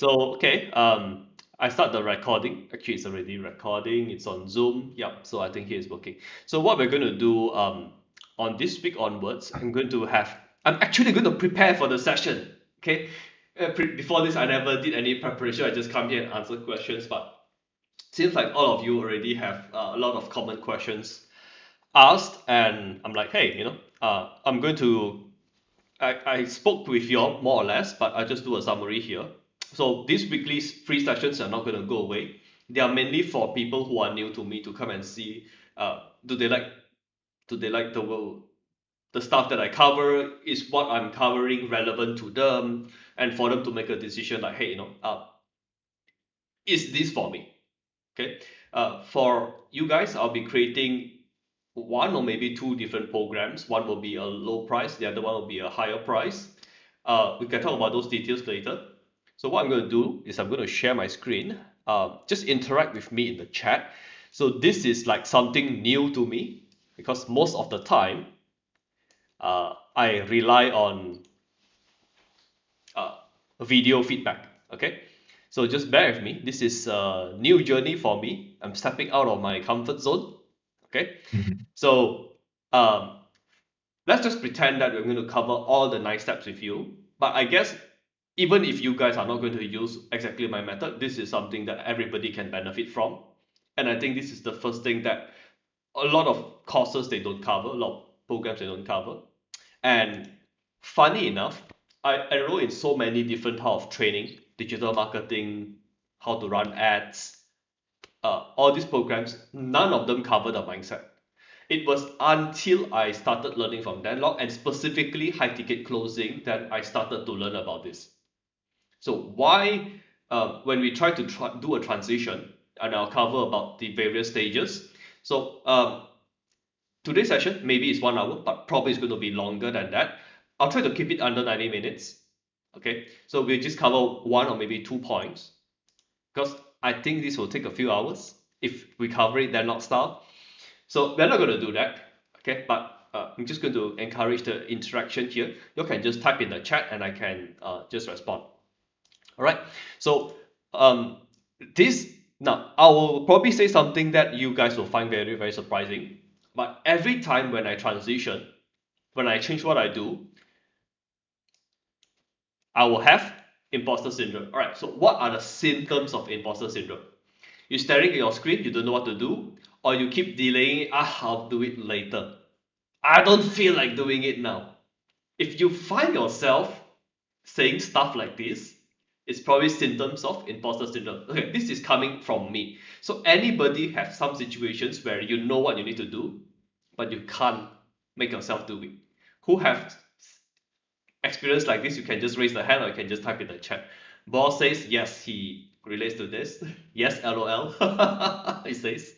Okay, I start the recording. Actually, it's already recording. It's on Zoom. Yep. So I think here it's working. So what we're going to do on this week onwards, I'm actually going to prepare for the session. Okay. Before this, I never did any preparation. I just come here and answer questions. But seems like all of you already have a lot of common questions asked, and I'm like, hey, I'm going to I spoke with you all more or less, but I'll just do a summary here. So these weekly free sessions are not going to go away. They are mainly for people who are new to me to come and see. Do they like the stuff that I cover? Is what I'm covering relevant to them? And for them to make a decision like, hey, is this for me? Okay. For you guys, I'll be creating one or maybe two different programs. One will be a low price, the other one will be a higher price. We can talk about those details later. So what I'm going to do is I'm going to share my screen. Just interact with me in the chat. So this is like something new to me because most of the time I rely on uh, video feedback. Okay, so just bear with me. This is a new journey for me. I'm stepping out of my comfort zone. Okay, so um, let's just pretend that we're going to cover all the 9 steps with you. But I guess even if you guys are not going to use exactly my method, this is something that everybody can benefit from. And I think this is the first thing that a lot of courses they don't cover, a lot of programs they don't cover. And funny enough, I enroll in so many different type of training, digital marketing, how to run ads, all these programs, none of them cover the mindset. It was until I started learning from Danlog and specifically high ticket closing that I started to learn about this. So why, when we try to do a transition, and I'll cover about the various stages. So today's session maybe it's 1 hour, but probably it's going to be longer than that. I'll try to keep it under 90 minutes. Okay, so we'll just cover one or maybe 2 points because I think this will take a few hours if we cover it Danlog style. So we're not going to do that, okay? But I'm just going to encourage the interaction here. You can just type in the chat and I can just respond. All right. So um, this now I will probably say something that you guys will find very very surprising. But every time when I transition, when I change what I do, I will have imposter syndrome. All right. So what are the symptoms of imposter syndrome? You're staring at your screen, you don't know what to do, or you keep delaying it. I'll do it later. I don't feel like doing it now. If you find yourself saying stuff like this, it's probably symptoms of imposter syndrome. Okay, this is coming from me. So anybody have some situations where you know what you need to do, but you can't make yourself do it. Who have experience like this? You can just raise the hand or you can just type in the chat. Boss says yes, he relates to this. Yes, LOL. He says.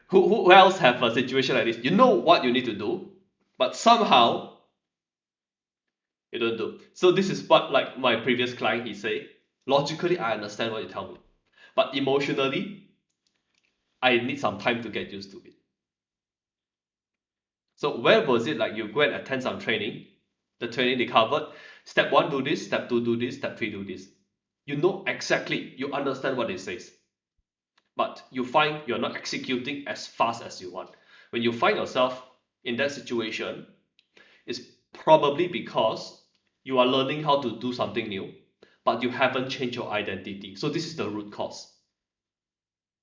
Who else have a situation like this? You know what you need to do, but somehow you don't do. So this is what like my previous client he say. Logically, I understand what you tell me, but emotionally, I need some time to get used to it. So where was it like you go and attend some training? The training they covered. Step 1 do this, step 2 do this, step 3 do this. You know exactly, you understand what it says, but you find you're not executing as fast as you want. When you find yourself in that situation, it's probably because you are learning how to do something new, but you haven't changed your identity. So this is the root cause.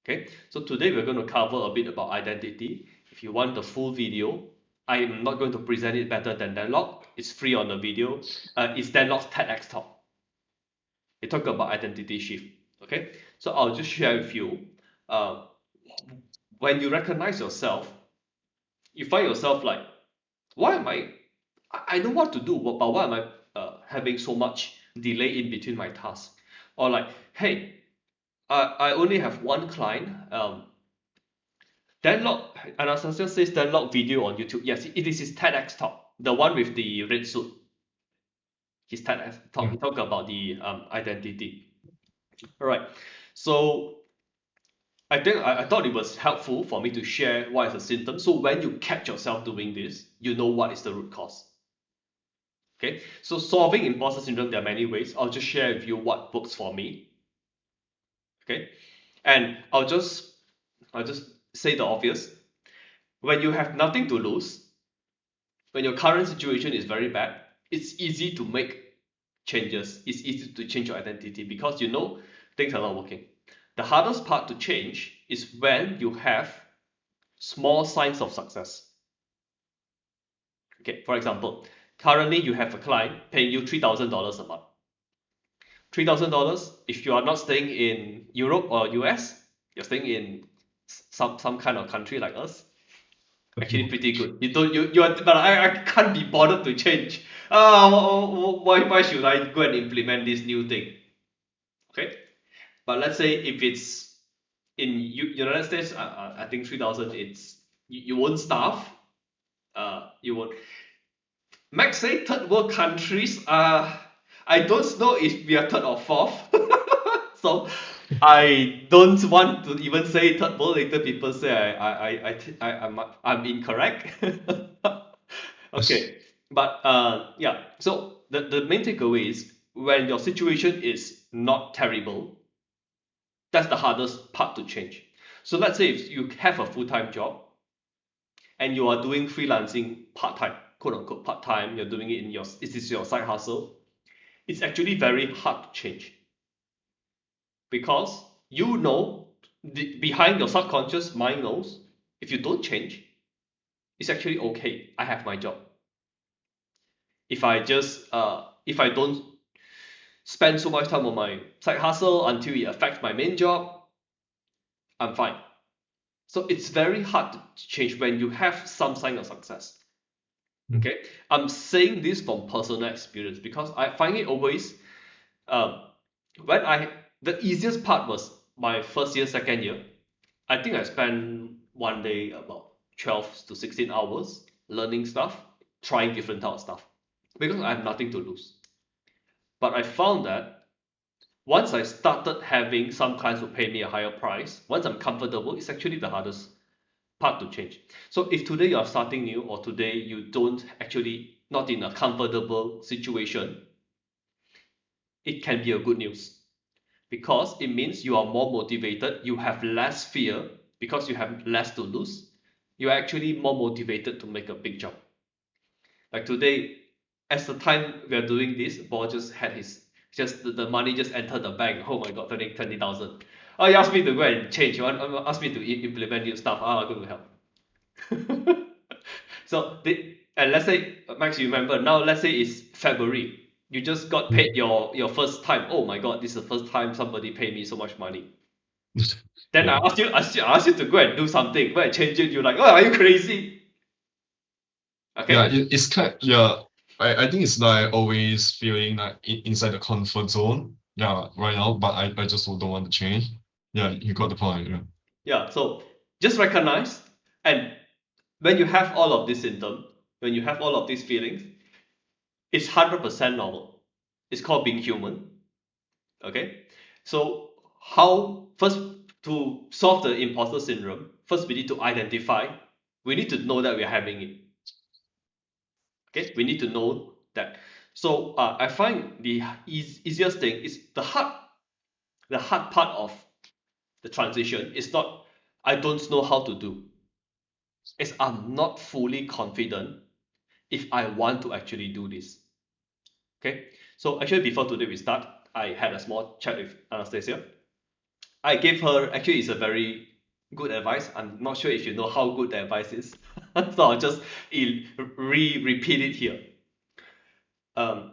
Okay, so today we're going to cover a bit about identity. If you want the full video, I am not going to present it better than Danlog. It's free on the video. It's Danlog's TEDx talk. It talk about identity shift. Okay, so I'll just share with you. Uh, when you recognize yourself, you find yourself like, why am I know what to do, but why am I having so much delay in between my tasks? Or like, hey, I only have one client. Danlog, Anastasia says Danlog video on YouTube. Yes, it is his TEDx talk, the one with the red suit. His TEDx talk. He talked about the identity. All right. So I think I thought it was helpful for me to share what is the symptom. So when you catch yourself doing this, you know what is the root cause. Okay, so solving imposter syndrome, there are many ways. I'll just share with you what works for me. Okay, and I'll just say the obvious. When you have nothing to lose, when your current situation is very bad, it's easy to make changes. It's easy to change your identity because you know things are not working. The hardest part to change is when you have small signs of success. Okay, for example, currently you have a client paying you $3,000 a month. $3,000, if you are not staying in Europe or US, you're staying in some kind of country like us, actually pretty good. But I can't be bothered to change. Why should I go and implement this new thing? Okay, but let's say if it's in United States, I think 3,000, you won't starve. You won't. Max say third world countries. I don't know if we are third or fourth. So I don't want to even say third world. Later people say I'm incorrect. Okay, but yeah. So the main takeaway is when your situation is not terrible, that's the hardest part to change. So let's say if you have a full-time job and you are doing freelancing part-time, quote unquote part-time, you're doing it in it is your side hustle. It's actually very hard to change because you know behind your subconscious mind knows if you don't change, it's actually okay. I have my job. If I don't spend so much time on my side hustle until it affects my main job, I'm fine. So it's very hard to change when you have some sign of success. Okay, I'm saying this from personal experience because I find it always um, when I the easiest part was my first year, second year. I think I spent one day about 12 to 16 hours learning stuff, trying different type of stuff because I have nothing to lose. But I found that once I started having some clients who pay me a higher price, once I'm comfortable, it's actually the hardest part to change. So if today you are starting new or today you don't actually not in a comfortable situation, it can be a good news because it means you are more motivated, you have less fear because you have less to lose. You're actually more motivated to make a big jump. Like today, as the time we are doing this, Paul just had his just the money just entered the bank. Oh my god, 20,000. Oh, he asked me to go and change. Asked me to implement new stuff. I'm going to help. So and let's say Max, you remember now. Let's say it's February. You just got paid your first time. Oh my god, this is the first time somebody paid me so much money. Then Yeah. I ask you to go and do something, go and change it. You're like, oh, are you crazy? Yeah, Okay. it's kind yeah. I think it's like always feeling like inside the comfort zone. Yeah, right now, but I just don't want to change. Yeah, you got the point. Yeah. Yeah. So just recognize, and when you have all of these symptoms, when you have all of these feelings, it's 100% normal. It's called being human. Okay. So how first to solve the imposter syndrome? First, we need to identify. We need to know that we are having it. Okay. We need to know that. So I find the easiest thing is the hard part of the transition is not I don't know how to do. It's I'm not fully confident if I want to actually do this. Okay. So actually before today we start, I had a small chat with Anastasia. I gave her actually it's a very good advice. I'm not sure if you know how good the advice is. So I'll just repeat it here. Um,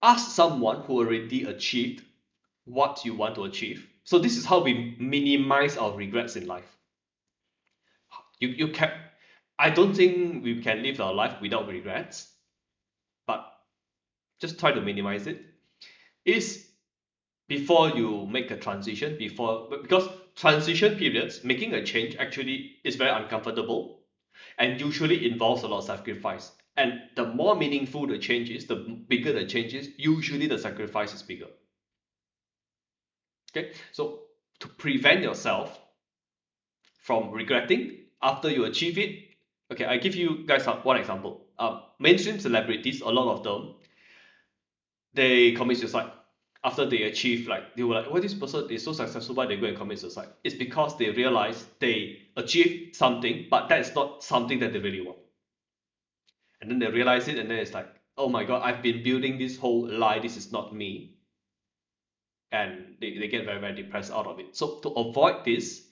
ask someone who already achieved what you want to achieve. So this is how we minimize our regrets in life. You can I don't think we can live our life without regrets, but just try to minimize it. Is before you make a transition, before because transition periods, making a change actually is very uncomfortable and usually involves a lot of sacrifice. And the more meaningful the change is, the bigger the change is, usually the sacrifice is bigger. Okay, so to prevent yourself from regretting after you achieve it, okay, I give you guys one example. mainstream celebrities, a lot of them, they commit suicide after they achieve, like they were like, well, this person is so successful, why they go and commit suicide? It's because they realize they achieved something, but that is not something that they really want. And then they realize it, and then it's like, oh my god, I've been building this whole lie, this is not me. And they get very, very depressed out of it. So to avoid this,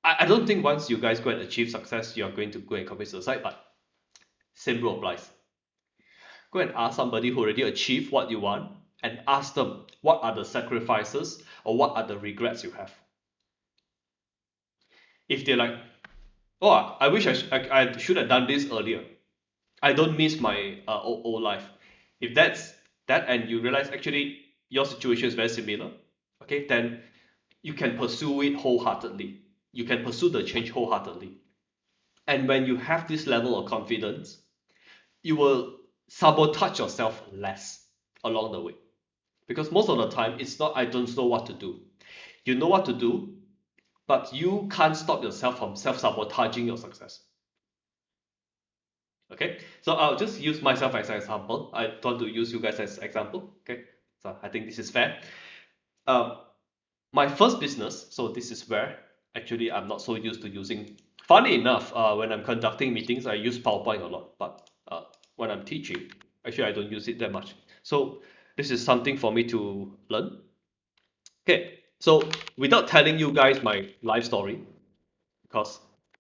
I don't think once you guys go and achieve success, you're going to go and commit suicide, but same rule applies. Go and ask somebody who already achieved what you want and ask them what are the sacrifices or what are the regrets you have. If they're like, oh, I wish I should have done this earlier, I don't miss my old life. If that's that, and you realize actually your situation is very similar, okay, then you can pursue it wholeheartedly. You can pursue the change wholeheartedly. And when you have this level of confidence, you will sabotage yourself less along the way. Because most of the time, it's not I don't know what to do. You know what to do, but you can't stop yourself from self-sabotaging your success. Okay, so I'll just use myself as an example. I don't want to use you guys as example. Okay, so I think this is fair. Um, my first business, so this is where actually I'm not so used to using. Funny enough, when I'm conducting meetings, I use PowerPoint a lot, but when I'm teaching, actually I don't use it that much. So this is something for me to learn. Okay, so without telling you guys my life story, because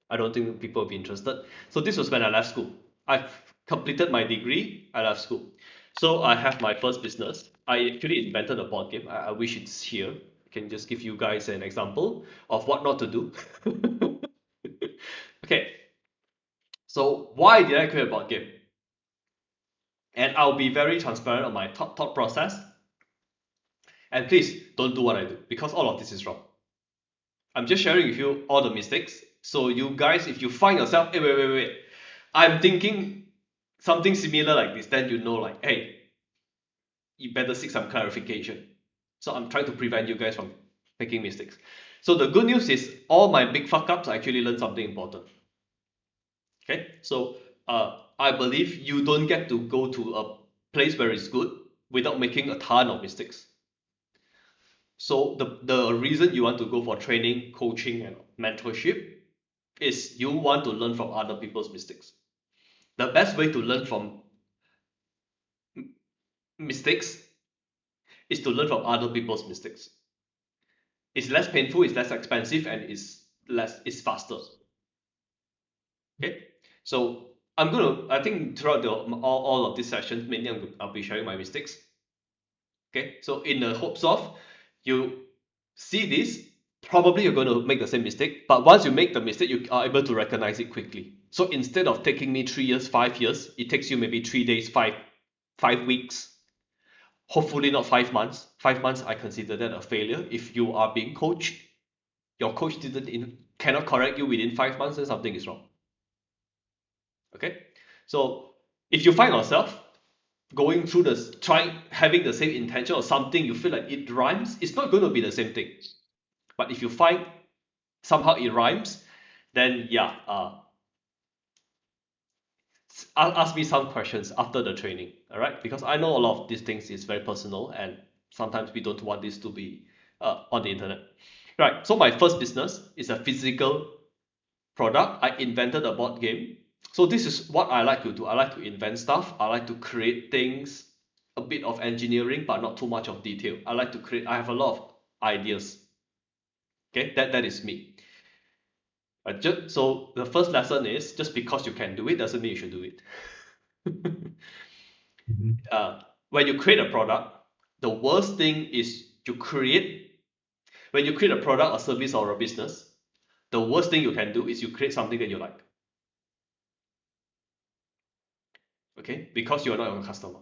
I don't think people will be interested. So this was when I left school. I've completed my degree, I left school. So I have my first business. I actually invented a board game. I wish it's here. I can just give you guys an example of what not to do. Okay, so why did I create a board game? And I'll be very transparent on my thought process. And please don't do what I do because all of this is wrong. I'm just sharing with you all the mistakes. So you guys, if you find yourself, hey, wait, I'm thinking something similar like this, then you know like, hey, you better seek some clarification. So I'm trying to prevent you guys from making mistakes. So the good news is all my big fuck ups, I actually learned something important. Okay, so I believe you don't get to go to a place where it's good without making a ton of mistakes. So the reason you want to go for training, coaching, and mentorship is you want to learn from other people's mistakes. The best way to learn from mistakes is to learn from other people's mistakes. It's less painful, it's less expensive, and it's faster. Okay, so I think throughout all of these sessions, mainly I'll be sharing my mistakes. Okay, so in the hopes of you see this, probably you're going to make the same mistake, but once you make the mistake, you are able to recognize it quickly. So instead of taking me 3 years, 5 years, it takes you maybe 3 days, five weeks. Hopefully not 5 months. 5 months, I consider that a failure. If you are being coached, your coach cannot correct you within 5 months, then something is wrong. Okay, so if you find yourself going through having the same intention or something, you feel like it rhymes, it's not going to be the same thing. But if you find somehow it rhymes, then yeah, ask me some questions after the training, all right? Because I know a lot of these things is very personal, and sometimes we don't want this to be on the internet. Right, so my first business is a physical product. I invented a board game. So this is what I like to do. I like to invent stuff. I like to create things, a bit of engineering, but not too much of detail. I have a lot of ideas. Okay, that is me. So the first lesson is just because you can do it doesn't mean you should do it. Mhm. When you create a product, the worst thing is when you create a product or service or a business, the worst thing you can do is you create something that you like. Okay, because you're not your customer.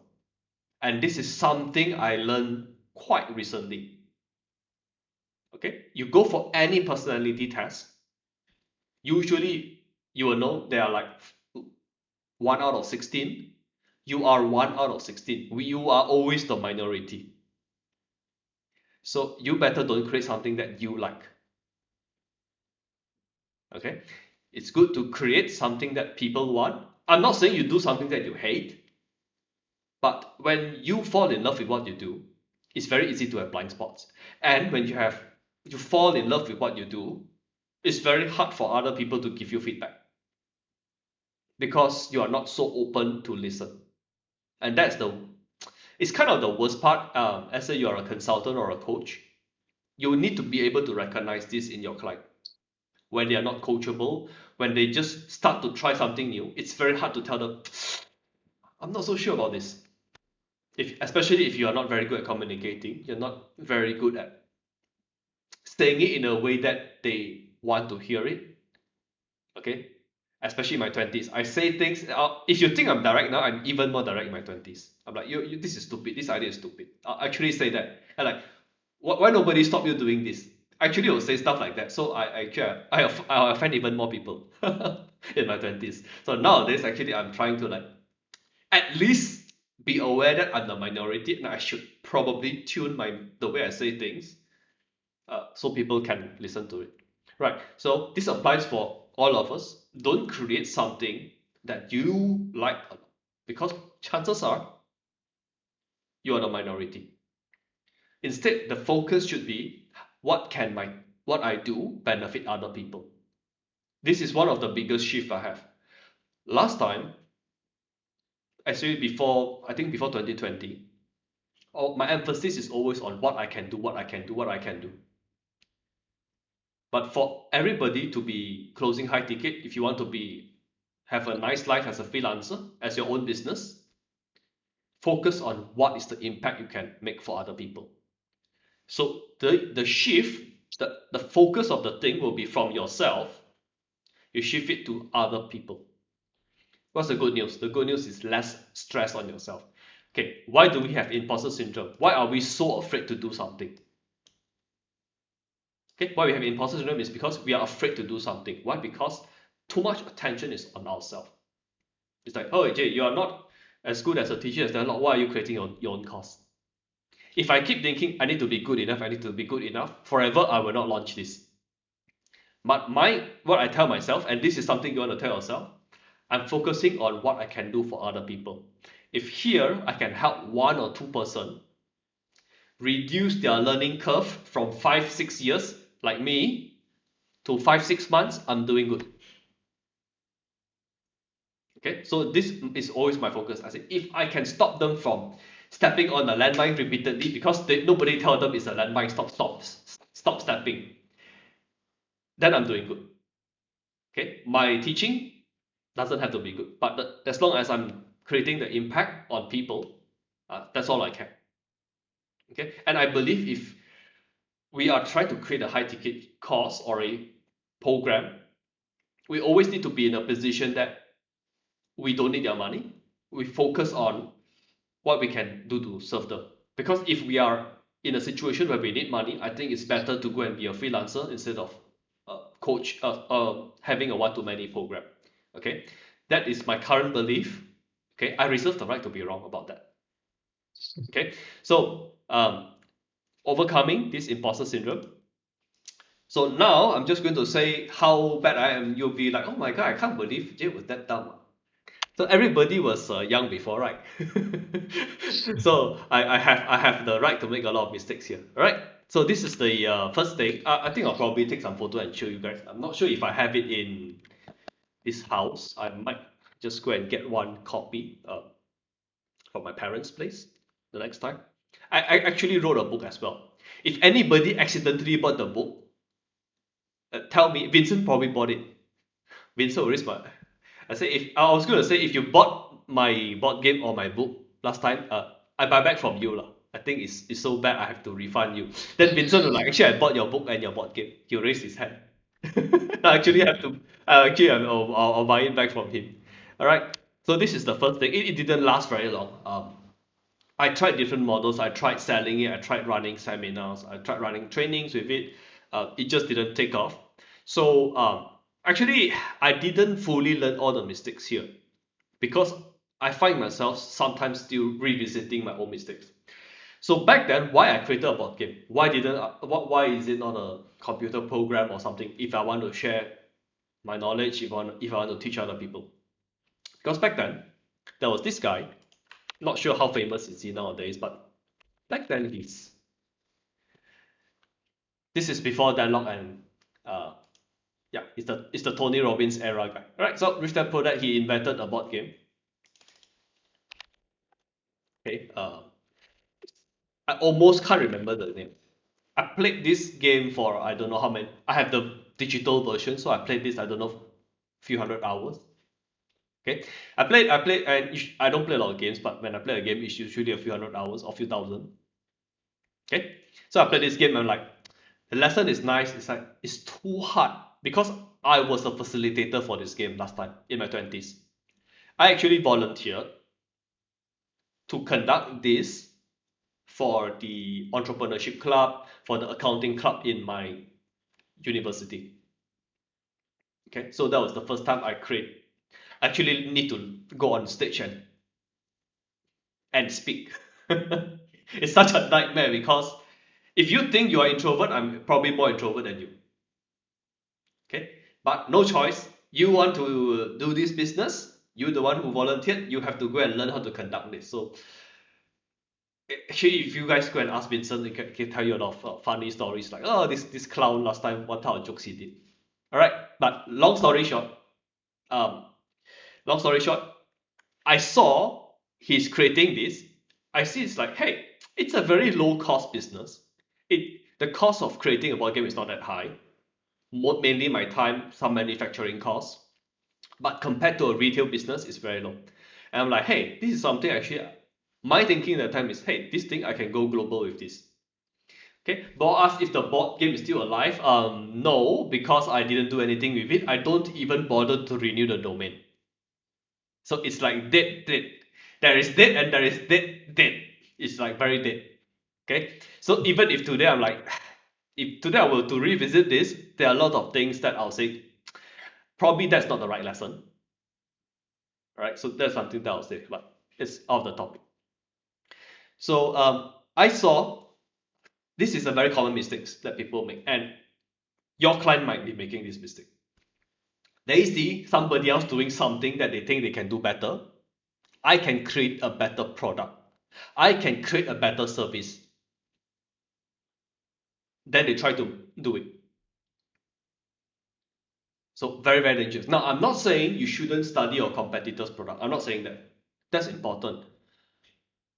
And this is something I learned quite recently. Okay, you go for any personality test, usually you will know there are like 1 out of 16. You are 1 out of 16. You are always the minority. So you better don't create something that you like. Okay, it's good to create something that people want, I'm not saying you do something that you hate, but when you fall in love with what you do, it's very easy to have blind spots. And when you fall in love with what you do, it's very hard for other people to give you feedback because you are not so open to listen. And it's kind of the worst part. As say you're a consultant or a coach, you need to be able to recognize this in your client. When they are not coachable, when they just start to try something new, it's very hard to tell them, I'm not so sure about this. Especially if you are not very good at communicating, you're not very good at saying it in a way that they want to hear it. Okay, especially in my 20s, I say things. If you think I'm direct now, I'm even more direct in my 20s. I'm like, this is stupid. This idea is stupid. I'll actually say that. And like, why nobody stop you doing this? Actually, I'll say stuff like that. So I offend even more people in my 20s. So nowadays, actually, I'm trying to like at least be aware that I'm the minority, and I should probably tune the way I say things, so people can listen to it. Right. So this applies for all of us. Don't create something that you like a lot, because chances are you are the minority. Instead, the focus should be what I do benefit other people. This is one of the biggest shift I have. Last time, actually I think before 2020, my emphasis is always on what I can do, what I can do, what I can do. But for everybody to be closing high ticket, if you want to have a nice life as a freelancer, as your own business, focus on what is the impact you can make for other people. So the shift, the focus of the thing will be from yourself, you shift it to other people. What's the good news? The good news is less stress on yourself. Okay, why do we have imposter syndrome? Why are we so afraid to do something? Okay, why we have imposter syndrome is because we are afraid to do something. Why? Because too much attention is on ourselves. It's like, oh, Jay, you are not as good as a teacher as Dialogue. Why are you creating your own course? If I keep thinking I need to be good enough, I need to be good enough, forever I will not launch this. But what I tell myself, and this is something you want to tell yourself, I'm focusing on what I can do for other people. If here I can help 1 or 2 person reduce their learning curve from 5-6 years, like me, to 5-6 months, I'm doing good. Okay, so this is always my focus. I say, if I can stop them from stepping on a landmine repeatedly because nobody tell them it's a landmine, stop stepping, then I'm doing good. Okay, my teaching doesn't have to be good, but as long as I'm creating the impact on people, that's all I care. Okay, and I believe if we are trying to create a high ticket course or a program, we always need to be in a position that we don't need their money. We focus on what we can do to serve them. Because if we are in a situation where we need money, I think it's better to go and be a freelancer instead of having a one-to-many program. Okay, that is my current belief. Okay, I reserve the right to be wrong about that. Okay, so overcoming this imposter syndrome. So now I'm just going to say how bad I am. You'll be like, oh my god, I can't believe Jay was that dumb. So everybody was young before, right? So I have the right to make a lot of mistakes here. All right. So this is the first thing. I think I'll probably take some photo and show you guys. I'm not sure if I have it in this house. I might just go and get one copy from my parents' place the next time. I actually wrote a book as well. If anybody accidentally bought the book, tell me. Vincent probably bought it. Vincent always bought. I was gonna say if you bought my board game or my book last time, I buy back from you lah. I think it's so bad I have to refund you. Then Vincent was like, actually I bought your book and your board game. He raised his hand. I actually have to. I'll buy it back from him. All right. So this is the first thing. It didn't last very long. I tried different models. I tried selling it. I tried running seminars. I tried running trainings with it. It just didn't take off. So actually, I didn't fully learn all the mistakes here because I find myself sometimes still revisiting my own mistakes. So back then, why I created a board game? Why is it not a computer program or something? If I want to share my knowledge, if I want to teach other people, Because back then, there was this guy, not sure how famous is he nowadays, but back then this is before Dialogue and uh, yeah, it's the Tony Robbins era guy. Alright, so Rich Dad Poor Dad, he invented a board game. Okay, I almost can't remember the name. I played this game for I don't know how many. I have the digital version, so I played this I don't know few hundred hours. Okay, I played, and I don't play a lot of games, but when I play a game, it's usually a few hundred hours or few thousand. Okay, so I played this game and I'm like, the lesson is nice. It's like it's too hard because I was a facilitator for this game last time in my 20s. I actually volunteered to conduct this for the entrepreneurship club, for the accounting club in my university. Okay, so that was the first time I actually need to go on stage and speak. It's such a nightmare because if you think you are introvert, I'm probably more introvert than you. Okay, but no choice. You want to do this business, you're the one who volunteered, you have to go and learn how to conduct this. So actually, if you guys go and ask Vincent, he can tell you a lot of funny stories like, oh, this clown last time, what type of jokes he did. All right, but um, long story short, I saw he's creating this. I see it's like, hey, it's a very low cost business. The cost of creating a board game is not that high. Mainly my time, some manufacturing costs, but compared to a retail business, it's very low. And I'm like, hey, this is something actually. My thinking at the time is, hey, this thing I can go global with this. Okay, Bob asked if the board game is still alive. No, because I didn't do anything with it. I don't even bother to renew the domain. So it's like dead, dead. There is dead and there is dead, dead. It's like very dead. Okay. So even if today I'm like, if today I were to revisit this, there are a lot of things that I'll say, probably that's not the right lesson. Right. So that's something that I'll say, but it's off the topic. So I saw this is a very common mistakes that people make, and your client might be making this mistake. They see somebody else doing something that they think they can do better. I can create a better product. I can create a better service. Then they try to do it. So very, very dangerous. Now, I'm not saying you shouldn't study your competitor's product. I'm not saying that. That's important.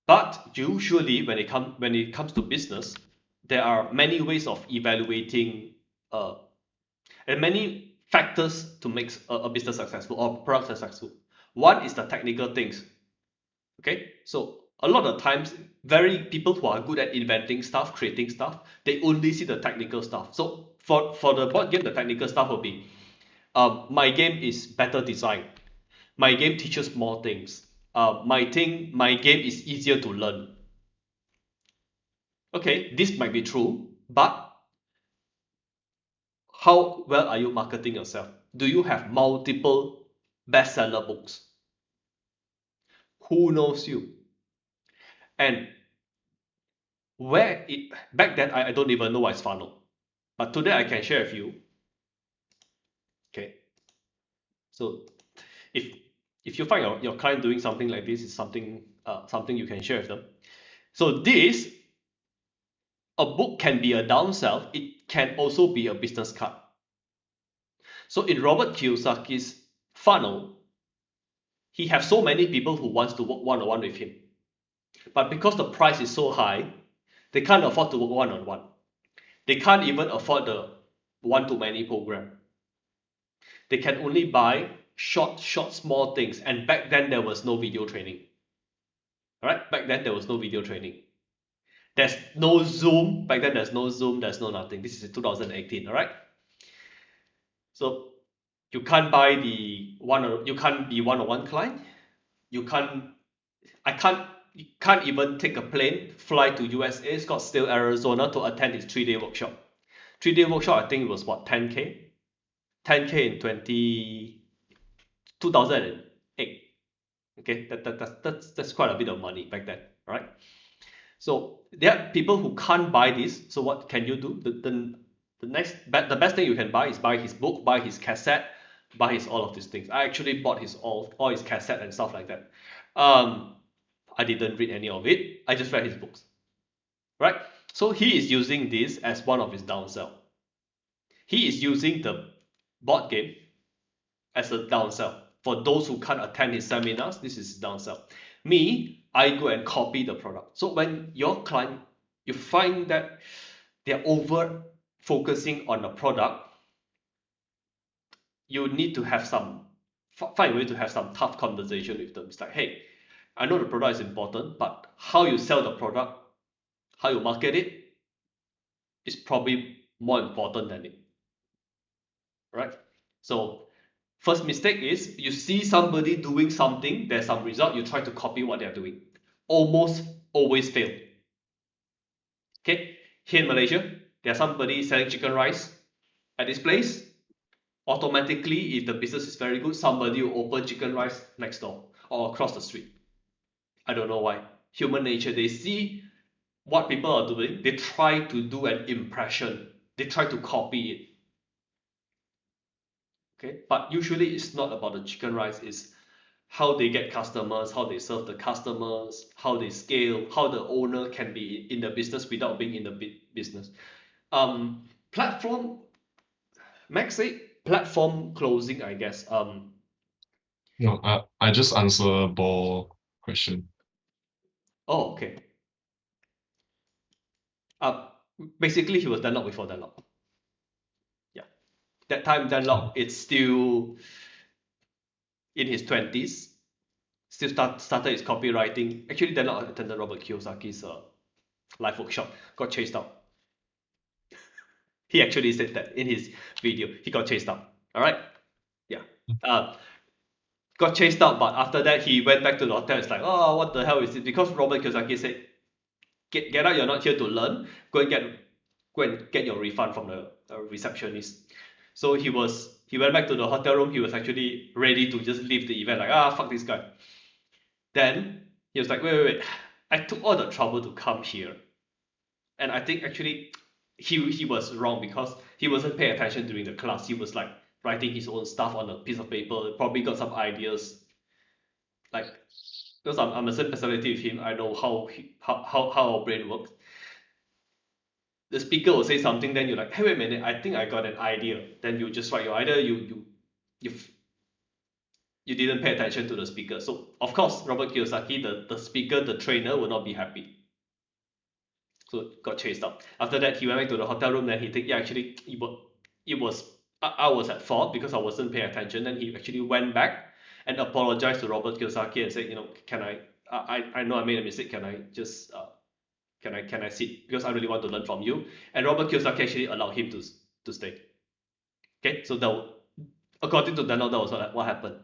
But usually when it comes to business, there are many ways of evaluating and many factors to make a business successful or product successful. One is the technical things. Okay, so a lot of times, very people who are good at inventing stuff, creating stuff, they only see the technical stuff. So for the board game, the technical stuff will be, my game is better designed. My game teaches more things. My game is easier to learn. Okay, this might be true, but how well are you marketing yourself? Do you have multiple bestseller books? Who knows you? And back then I don't even know what's funnel, but today I can share with you. Okay, so if if you find your client doing something like this, is something you can share with them. So this a book can be a downsell. It can also be a business card. So in Robert Kiyosaki's funnel, he has so many people who wants to work one-on-one with him, but because the price is so high, they can't afford to work one-on-one. They can't even afford the one-to-many program. They can only buy short, small things. And back then there was no video training. All right, back then there was no video training. There's no Zoom. Back then there's no Zoom. There's no nothing. This is 2018. All right. So you can't buy the one. You can't be one-on-one client. You can't. I can't. You can't even take a plane, fly to USA, Scottsdale, Arizona to attend his 3-day workshop. 3-day workshop, I think it was what 10K, 10K in 2008. Okay, that's quite a bit of money back then, right? So there are people who can't buy this. So what can you do? The best thing you can buy is buy his book, buy his cassette, buy his all of these things. I actually bought his all his cassette and stuff like that. Um, I didn't read any of it. I just read his books, right? So he is using this as one of his downsell. He is using the board game as a downsell. For those who can't attend his seminars, this is downsell. Me, I go and copy the product. So when your client, you find that they're over focusing on the product, you need to have some find a way to have some tough conversation with them. It's like, hey, I know the product is important, but how you sell the product, how you market it, is probably more important than it, right? So first mistake is you see somebody doing something, there's some result, you try to copy what they're doing. Almost always fail. Okay, here in Malaysia, there's somebody selling chicken rice at this place. Automatically, if the business is very good, somebody will open chicken rice next door or across the street. I don't know why. Human nature, they see what people are doing, they try to do an impression, they try to copy it. Okay, but usually it's not about the chicken rice, it's how they get customers, how they serve the customers, how they scale, how the owner can be in the business without being in the business. Platform, Max said platform closing, I guess. No, I just answer ball question. Oh, okay. Uh, Basically, he was Dunlop before Dunlop. Yeah, that time Dunlop, it's still in his 20s, still started his copywriting. Actually, Dunlop attended Robert Kiyosaki's live workshop, got chased out. He actually said that in his video. He got chased out. All right. Yeah. Uh, got chased out, but after that he went back to the hotel. It's like, oh, what the hell is it? Because Robert Kiyosaki said, get out. You're not here to learn. Go and get your refund from the receptionist. So he went back to the hotel room. He was actually ready to just leave the event. Like, fuck this guy. Then he was like, wait. I took all the trouble to come here, and I think actually he was wrong because he wasn't paying attention during the class. He was like writing his own stuff on a piece of paper, probably got some ideas. Like, because I'm a certain personality with him, I know how our brain works. The speaker will say something, then you're like, hey, wait a minute, I think I got an idea. Then you just write your idea, you you didn't pay attention to the speaker. So of course, Robert Kiyosaki, the speaker, the trainer will not be happy. So got chased out. After that, he went back to the hotel room. Then he think, yeah, actually, it was I was at fault because I wasn't paying attention. Then he actually went back and apologized to Robert Kiyosaki and said, can I know I made a mistake. Can I just can I sit because I really want to learn from you. And Robert Kiyosaki actually allowed him to stay. Okay, so that according to Daniel, that was what happened.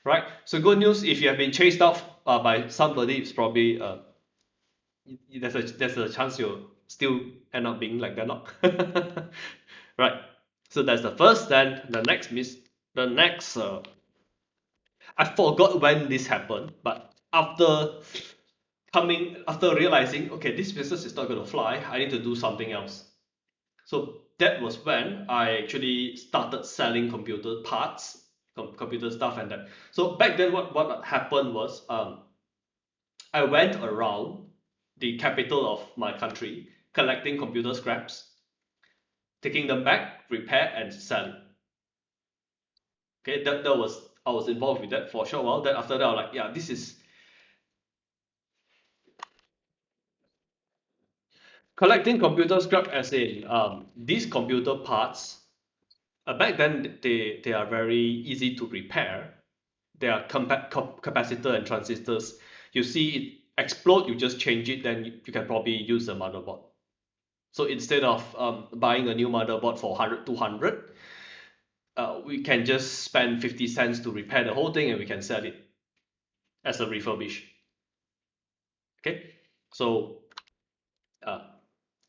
Right. So good news, if you have been chased out by somebody, it's probably there's a chance you'll still end up being like that, not right. So that's the first. Then the next I forgot when this happened, but after realizing, okay, this business is not going to fly, I need to do something else. So that was when I actually started selling computer parts, computer stuff, and that. So back then, what happened was, I went around the capital of my country collecting computer scraps, taking them back, repair, and selling. Okay, that was I was involved with that for a short while. Then after that, I was like, yeah, this is collecting computer scrap as in these computer parts. Back then, they are very easy to repair. They are capacitor and transistors. You see it explode, you just change it, then you can probably use the motherboard. So instead of buying a new motherboard for 100, 200, we can just spend 50 cents to repair the whole thing and we can sell it as a refurbish. Okay, so uh,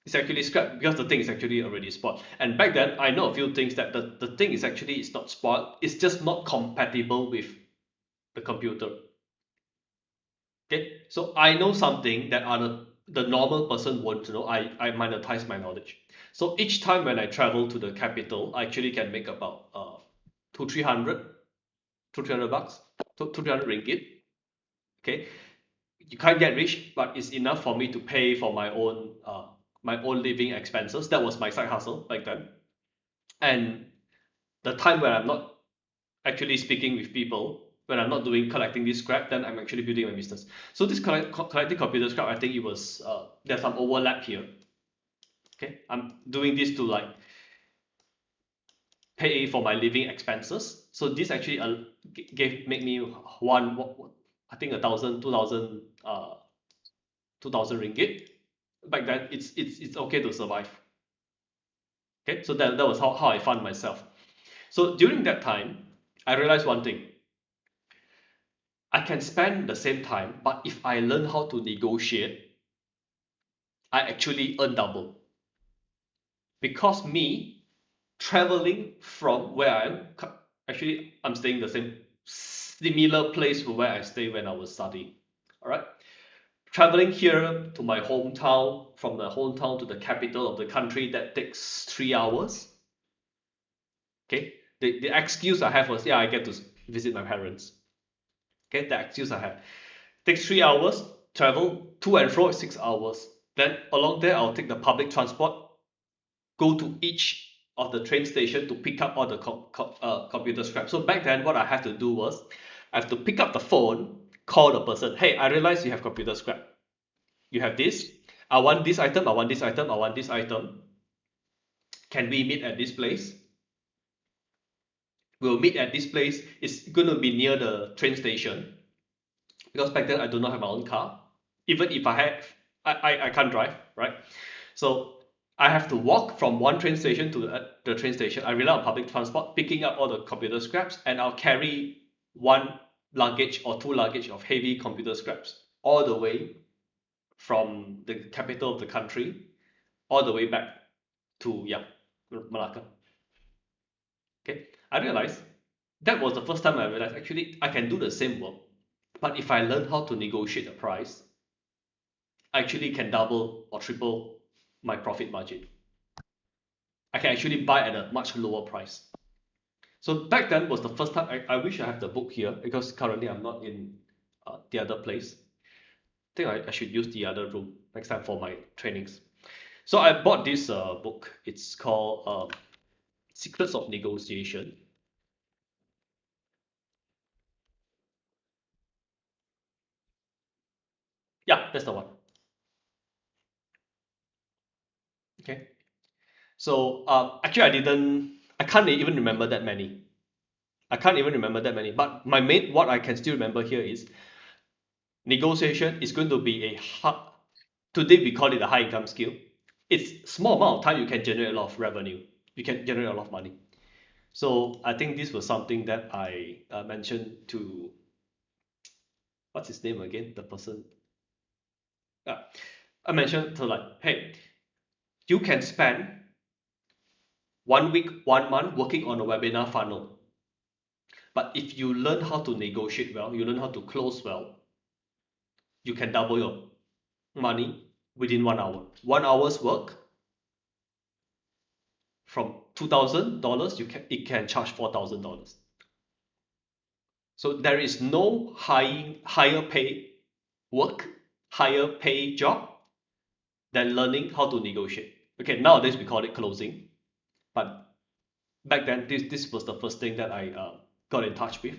it's actually scrap because the thing is actually already spoiled. And back then, I know a few things that the thing is actually it's not spoiled, it's just not compatible with the computer. Okay, so I know something that the normal person won't know. I monetize my knowledge. So each time when I travel to the capital, I actually can make about to 300, to 300 bucks, to 300 ringgit. Okay, you can't get rich, but it's enough for me to pay for my own living expenses. That was my side hustle back then. And the time when I'm not actually speaking with people, when I'm not doing collecting this scrap, then I'm actually building my business. So this collecting computer scrap, I think it was there's some overlap here. Okay, I'm doing this to like pay for my living expenses. So this actually make me I think 1,000, 2,000, 2,000 ringgit. Back then, it's okay to survive. Okay, so that was how I fund myself. So during that time, I realized one thing. I can spend the same time, but if I learn how to negotiate, I actually earn double. Because me traveling from where I am, actually I'm staying the same similar place to where I stay when I was studying. All right, traveling here to my hometown, from the hometown to the capital of the country, that takes 3 hours. Okay, the excuse I have was, yeah, I get to visit my parents. Okay, the excuse I have takes 3 hours travel to and fro, 6 hours. Then along there, I'll take the public transport, go to each of the train station to pick up all the computer scrap. So back then, what I had to do was I have to pick up the phone, call the person. Hey, I realize you have computer scrap. You have this. I want this item. I want this item. I want this item. Can we meet at this place? We'll meet at this place. It's going to be near the train station, because back then I do not have my own car. Even if I have, I can't drive, right? So I have to walk from one train station to the train station. I rely on public transport, picking up all the computer scraps, and I'll carry one luggage or two luggage of heavy computer scraps all the way from the capital of the country, all the way back to, yeah, Malacca. Okay, I realized that was the first time I realized actually I can do the same work, but if I learn how to negotiate the price, I actually can double or triple my profit margin. I can actually buy at a much lower price. So back then was the first time. I wish I have the book here, because currently I'm not in the other place. I think I should use the other room next time for my trainings. So I bought this book. It's called Secrets of Negotiation. Yeah, that's the one. Okay. So actually, I can't even remember that many. I can't even remember that many. But what I can still remember here is negotiation is going to be a hard. Today we call it a high income skill. It's small amount of time, you can generate a lot of revenue. You can generate a lot of money. So I think this was something that I mentioned to, what's his name again? The person. Yeah, I mentioned to like, hey, you can spend 1 week, 1 month working on a webinar funnel. But if you learn how to negotiate well, you learn how to close well, you can double your money within 1 hour. 1 hour's work from $2,000, it can charge $4,000. So there is no higher pay work, higher pay job than learning how to negotiate. Okay, nowadays we call it closing, but back then this was the first thing that I got in touch with.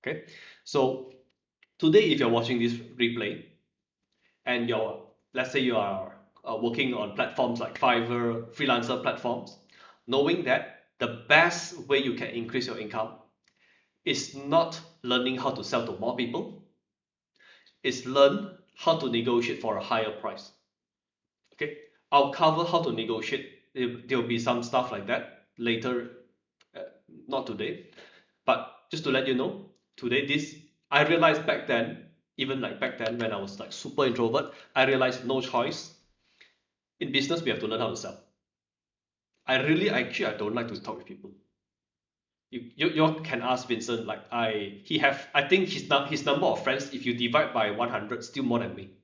Okay, so today if you're watching this replay and let's say you are working on platforms like Fiverr, freelancer platforms, knowing that the best way you can increase your income is not learning how to sell to more people, is learn how to negotiate for a higher price. Okay, I'll cover how to negotiate. There will be some stuff like that later, uh, not today, but just to let you know, today I realized back then, even like back then when I was like super introvert, I realized no choice. In business, we have to learn how to sell. I don't like to talk with people. You can ask Vincent. Like I think his number of friends, if you divide by 100, still more than me.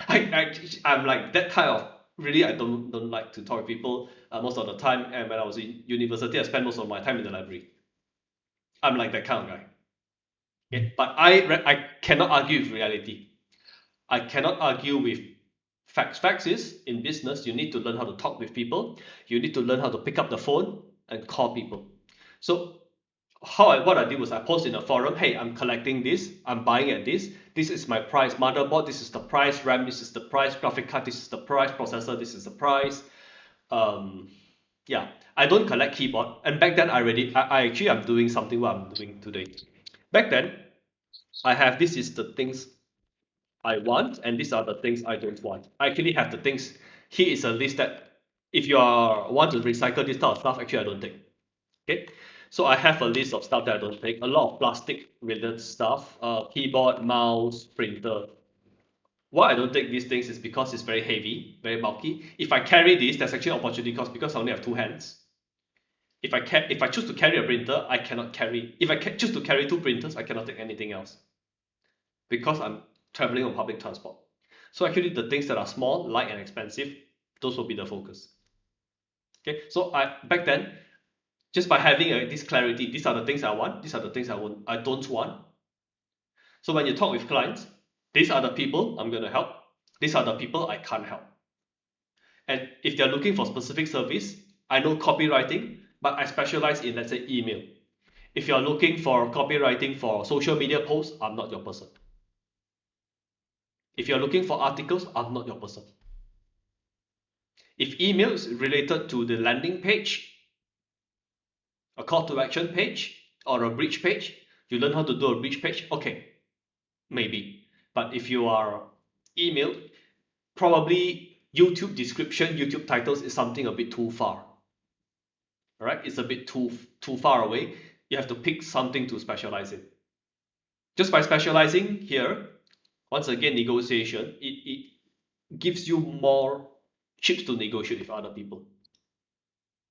I I'm like that kind of really I don't like to talk with people most of the time. And when I was in university, I spent most of my time in the library. I'm like that kind of guy. Okay? But I cannot argue with reality. I cannot argue with facts. Facts is in business, you need to learn how to talk with people. You need to learn how to pick up the phone and call people. So what I did was I post in a forum, hey, I'm collecting this, I'm buying at this is my price motherboard, this is the price RAM, this is the price graphic card, this is the price processor, this is the price. Um, yeah, I don't collect keyboard, and back then I actually am doing something what I'm doing today. Back then, I have this is the things I want, and these are the things I don't want. I actually have the things. Here is a list that if you want to recycle this type of stuff, actually I don't take. Okay, so I have a list of stuff that I don't take. A lot of plastic related stuff, keyboard, mouse, printer. Why I don't take these things is because it's very heavy, very bulky. If I carry this, there's actually opportunity cost because I only have two hands. If I choose to carry a printer, I cannot carry. If I choose to carry two printers, I cannot take anything else because I'm traveling on public transport. So actually, the things that are small, light, and expensive, those will be the focus. Okay, so back then, just by having this clarity, these are the things I want, these are the things I don't want. So when you talk with clients, these are the people I'm going to help, these are the people I can't help. And if they're looking for specific service, I know copywriting, but I specialize in, let's say, email. If you're looking for copywriting for social media posts, I'm not your person. If you're looking for articles, I'm not your person. If email is related to the landing page, a call to action page, or a bridge page, you learn how to do a bridge page, okay, maybe. But if you are email, probably YouTube description, YouTube titles is something a bit too far. All right, it's a bit too far away. You have to pick something to specialize in. Just by specializing here, once again, negotiation, it gives you more chips to negotiate with other people.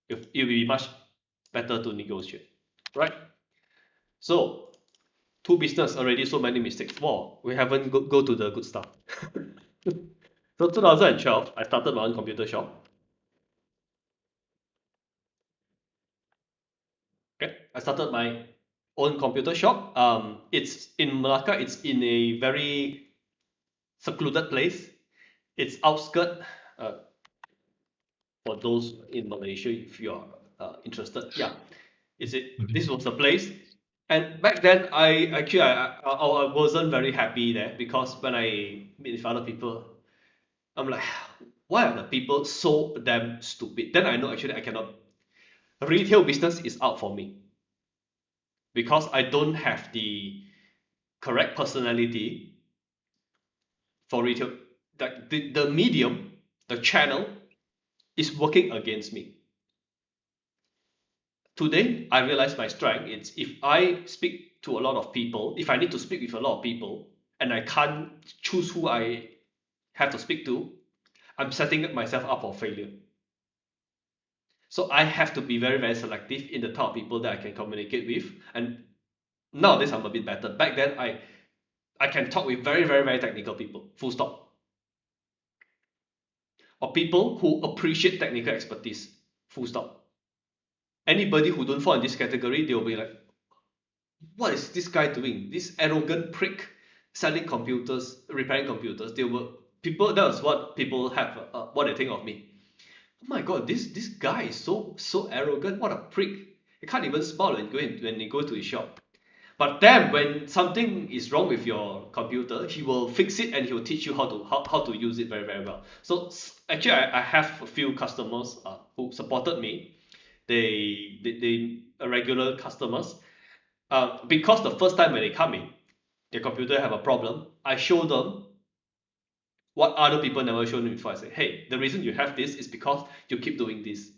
It will be much better to negotiate, right? So, two business already so many mistakes. Wow, we haven't go to the good stuff. So 2012, I started my own computer shop. Okay, I started my own computer shop. It's in Malacca. It's in a very secluded place. It's outskirt. Uh, for those in Malaysia, if you are interested, yeah, is it? This was the place. And back then, I wasn't very happy there because when I meet with other people, I'm like, why are the people so damn stupid? Then I know actually I cannot. Retail business is out for me because I don't have the correct personality for retail. The medium, the channel is working against me. Today, I realize my strength is if I speak to a lot of people, if I need to speak with a lot of people, and I can't choose who I have to speak to, I'm setting myself up for failure. So I have to be very, very selective in the type of people that I can communicate with. And nowadays I'm a bit better. Back then I can talk with very, very, very technical people, full stop. Or people who appreciate technical expertise, full stop. Anybody who don't fall in this category, they'll be like, what is this guy doing? This arrogant prick selling computers, repairing computers. That was what people have, what they think of me. Oh my god, this guy is so arrogant. What a prick! He can't even smile when you go to his shop. But then when something is wrong with your computer, he will fix it and he will teach you how to use it very, very well. So actually, I have a few customers who supported me. They are regular customers. Because the first time when they come in, their computer have a problem, I show them what other people never shown me before. I say, hey, the reason you have this is because you keep doing this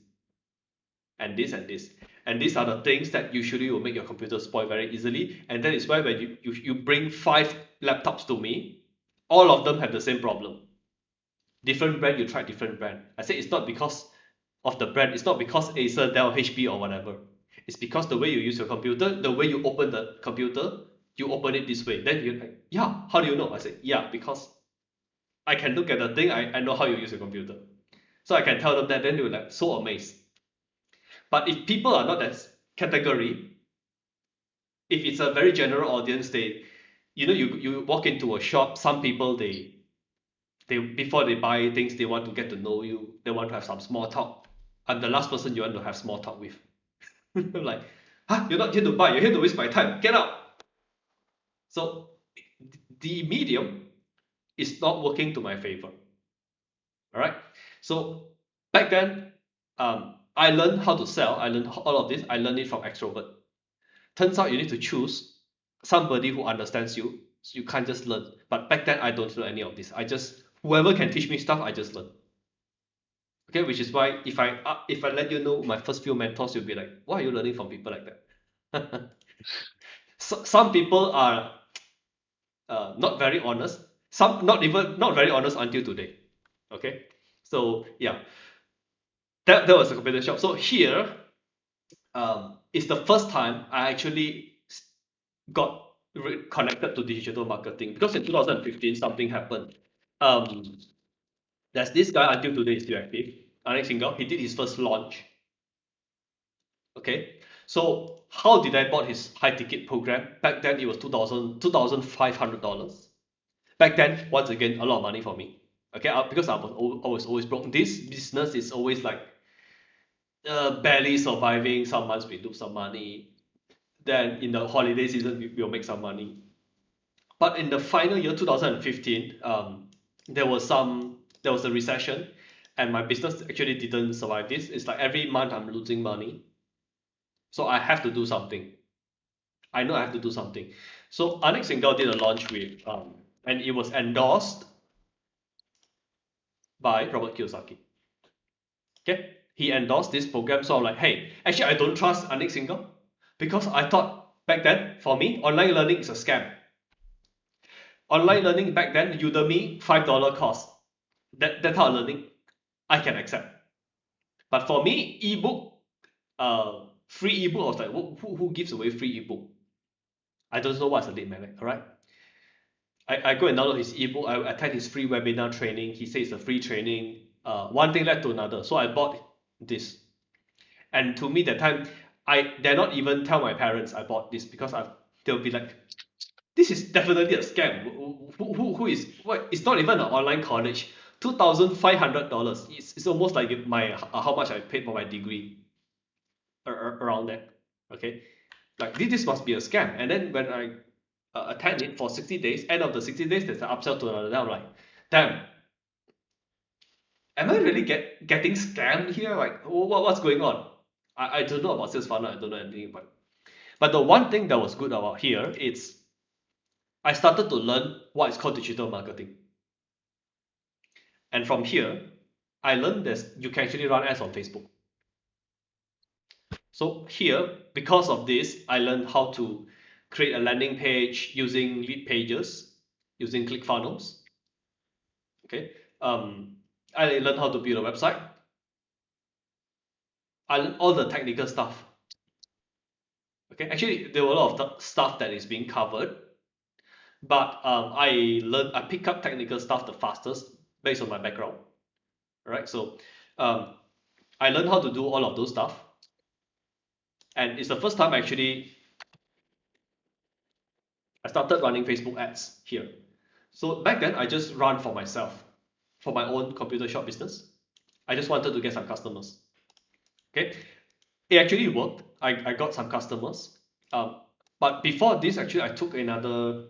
and this and this. And these are the things that usually will make your computer spoil very easily. And that is why when you bring 5 laptops to me, all of them have the same problem. Different brand, you try different brand. I say it's not because of the brand, it's not because Acer, Dell, HP or whatever. It's because the way you use your computer, the way you open the computer, you open it this way. Then you're like, yeah, how do you know? I said, yeah, because I can look at the thing, I know how you use your computer. So I can tell them that, then they were like so amazed. But if people are not that category, if it's a very general audience, you walk into a shop, some people they before they buy things, they want to get to know you, they want to have some small talk. I'm the last person you want to have small talk with. Like, huh, you're not here to buy, you're here to waste my time, get out. So the medium is not working to my favor. All right. So back then, I learned how to sell. I learned all of this. I learned it from extrovert. Turns out you need to choose somebody who understands you. So you can't just learn. But back then, I don't learn any of this. I just whoever can teach me stuff, I just learn. Okay, which is why if I let you know my first few mentors, you'll be like, why are you learning from people like that? So, some people are not very honest. Some not very honest until today. Okay, so yeah, that was a computer shop. So here, it's the first time I actually got connected to digital marketing because in 2015 something happened. Um, there's this guy until today is still active, Alex Single. He did his first launch. Okay, so how did I bought his high ticket program? Back then it was $2,500. Back then, once again, a lot of money for me. Okay, because I was always broke. This business is always like barely surviving. Some months we lose some money. Then in the holiday season, we'll make some money. But in the final year, 2015, there was a recession, and my business actually didn't survive this. It's like every month I'm losing money, so I have to do something. I know I have to do something. So Anik Singhal did a launch with, and it was endorsed by Robert Kiyosaki. Okay, he endorsed this program. So I'm like, hey, actually I don't trust Anik Singhal because I thought back then for me online learning is a scam. Online learning back then, Udemy $5 course. That type of learning I can accept. But for me, ebook, free ebook, I was like, who gives away free ebook? I don't know what's a lead magnet, all right? I go and download his ebook. I attend his free webinar training. He says it's a free training. One thing led to another. So I bought this. And to me, that time, I dare not even tell my parents I bought this because they'll be like, this is definitely a scam. Who is what? It's not even an online college. $2,500. It's almost like my how much I paid for my degree around that. Okay, like this must be a scam. And then when I attend it for 60 days, end of the 60 days, there's an upsell to another. Then I'm like, damn, am I really getting scammed here? Like, what's going on? I don't know about sales funnel. I don't know anything about it. But the one thing that was good about here is I started to learn what is called digital marketing. And from here, I learned that you can actually run ads on Facebook. So here, because of this, I learned how to create a landing page using lead pages, using ClickFunnels. Okay, I learned how to build a website. I learned all the technical stuff. Okay, actually, there were a lot of stuff that is being covered, but I pick up technical stuff the fastest based on my background. All right, so um, I learned how to do all of those stuff, and it's the first time actually I started running Facebook ads here. So back then, I just run for myself, for my own computer shop business. I just wanted to get some customers. Okay, it actually worked. I got some customers. But before this, actually, I took another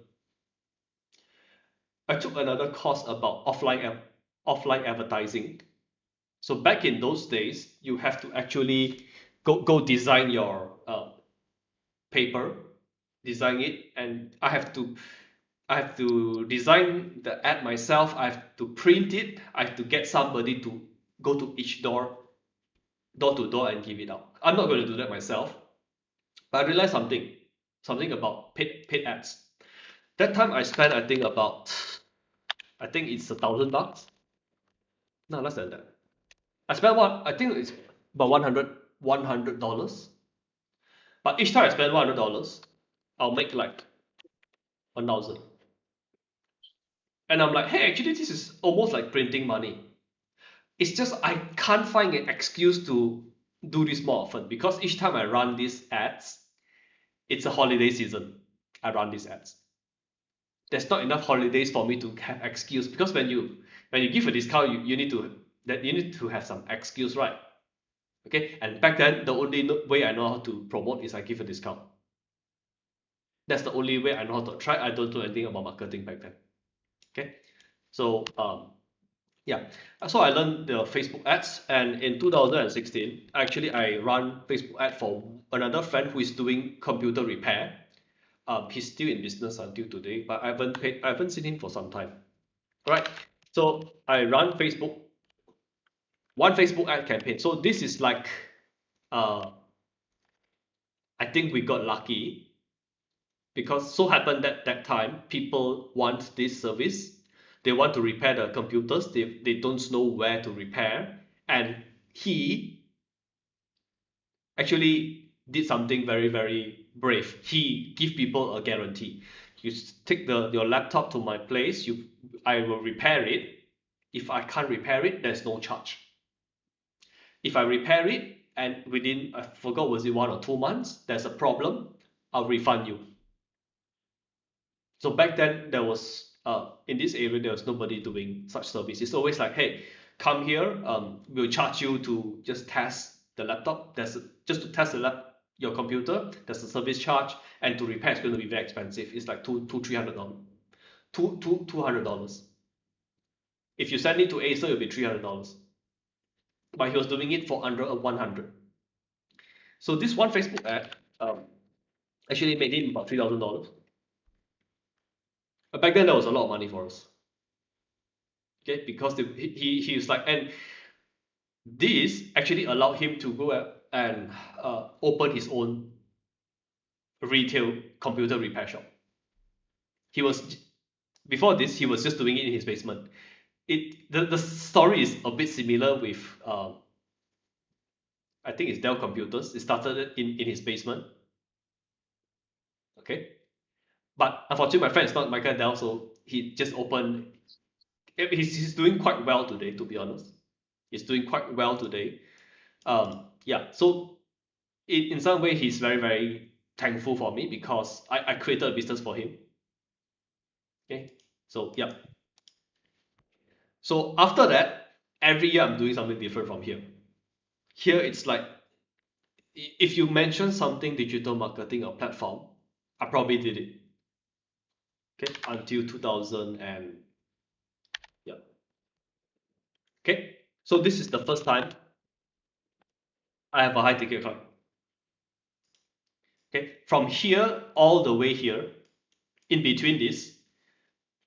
course about offline advertising. So back in those days, you have to actually go design your paper, design it, and I have to design the ad myself. I have to print it. I have to get somebody to go to each door to door and give it out. I'm not going to do that myself. But I realized something about paid ads. That time I spent, I think it's $1,000. No, less than that. I spent I think it's about $100. But each time I spend $100, I'll make like 1,000. And I'm like, hey, actually, this is almost like printing money. It's just I can't find an excuse to do this more often because each time I run these ads, it's a holiday season. I run these ads. There's not enough holidays for me to have excuse because when you give a discount, you need to have some excuse, right? Okay, and back then the only way I know how to promote is I give a discount. That's the only way I know how to try. I don't do anything about marketing back then. Okay, so yeah, so I learned the Facebook ads, and in 2016, actually I run Facebook ad for another friend who is doing computer repair. He's still in business until today, but I haven't seen him for some time. Right. So I run one Facebook ad campaign. So this is like, uh, I think we got lucky because so happened that that time people want this service. They want to repair the computers. They don't know where to repair. And he actually did something very, very brave. He give people a guarantee. You take your laptop to my place, I will repair it. If I can't repair it, there's no charge. If I repair it and within, I forgot, was it 1 or 2 months, there's a problem, I'll refund you. So back then there was in this area there was nobody doing such service. It's always like, hey, come here, we'll charge you to just test the laptop. Just to test your computer. There's a service charge, and to repair it's going to be very expensive. It's like $300, $200. If you send it to Acer, it'll be $300. But he was doing it for under 100. So this one Facebook ad actually made him about $3,000. But back then, that was a lot of money for us. Okay, because he was like, and this actually allowed him to go and open his own retail computer repair shop. He was Before this, he was just doing it in his basement. The story is a bit similar with I think it's Dell Computers. It started in his basement. Okay, but unfortunately, my friend is not Michael Dell, so he just opened. He's doing quite well today, to be honest. He's doing quite well today. Yeah, so in some way, he's very, very thankful for me because I created a business for him. Okay, so yeah. So after that, every year I'm doing something different from here. Here it's like if you mention something digital marketing or platform, I probably did it. Okay, until 2000 and yeah. Okay, so this is the first time I have a high ticket client. Okay, from here all the way here, in between this,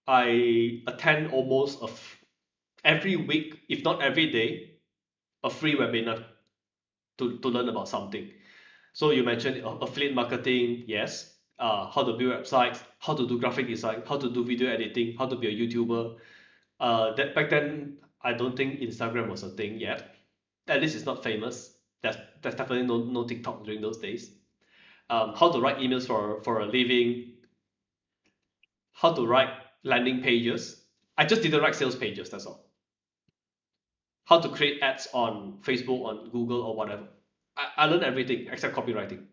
I attend almost every week, if not every day, a free webinar to learn about something. So you mentioned affiliate marketing, yes. How to build websites, how to do graphic design, how to do video editing, how to be a YouTuber. That back then, I don't think Instagram was a thing yet. At least it's not famous. That's definitely no TikTok during those days. How to write emails for a living, how to write landing pages. I just didn't write sales pages, that's all. How to create ads on Facebook, on Google, or whatever. I learned everything except copywriting.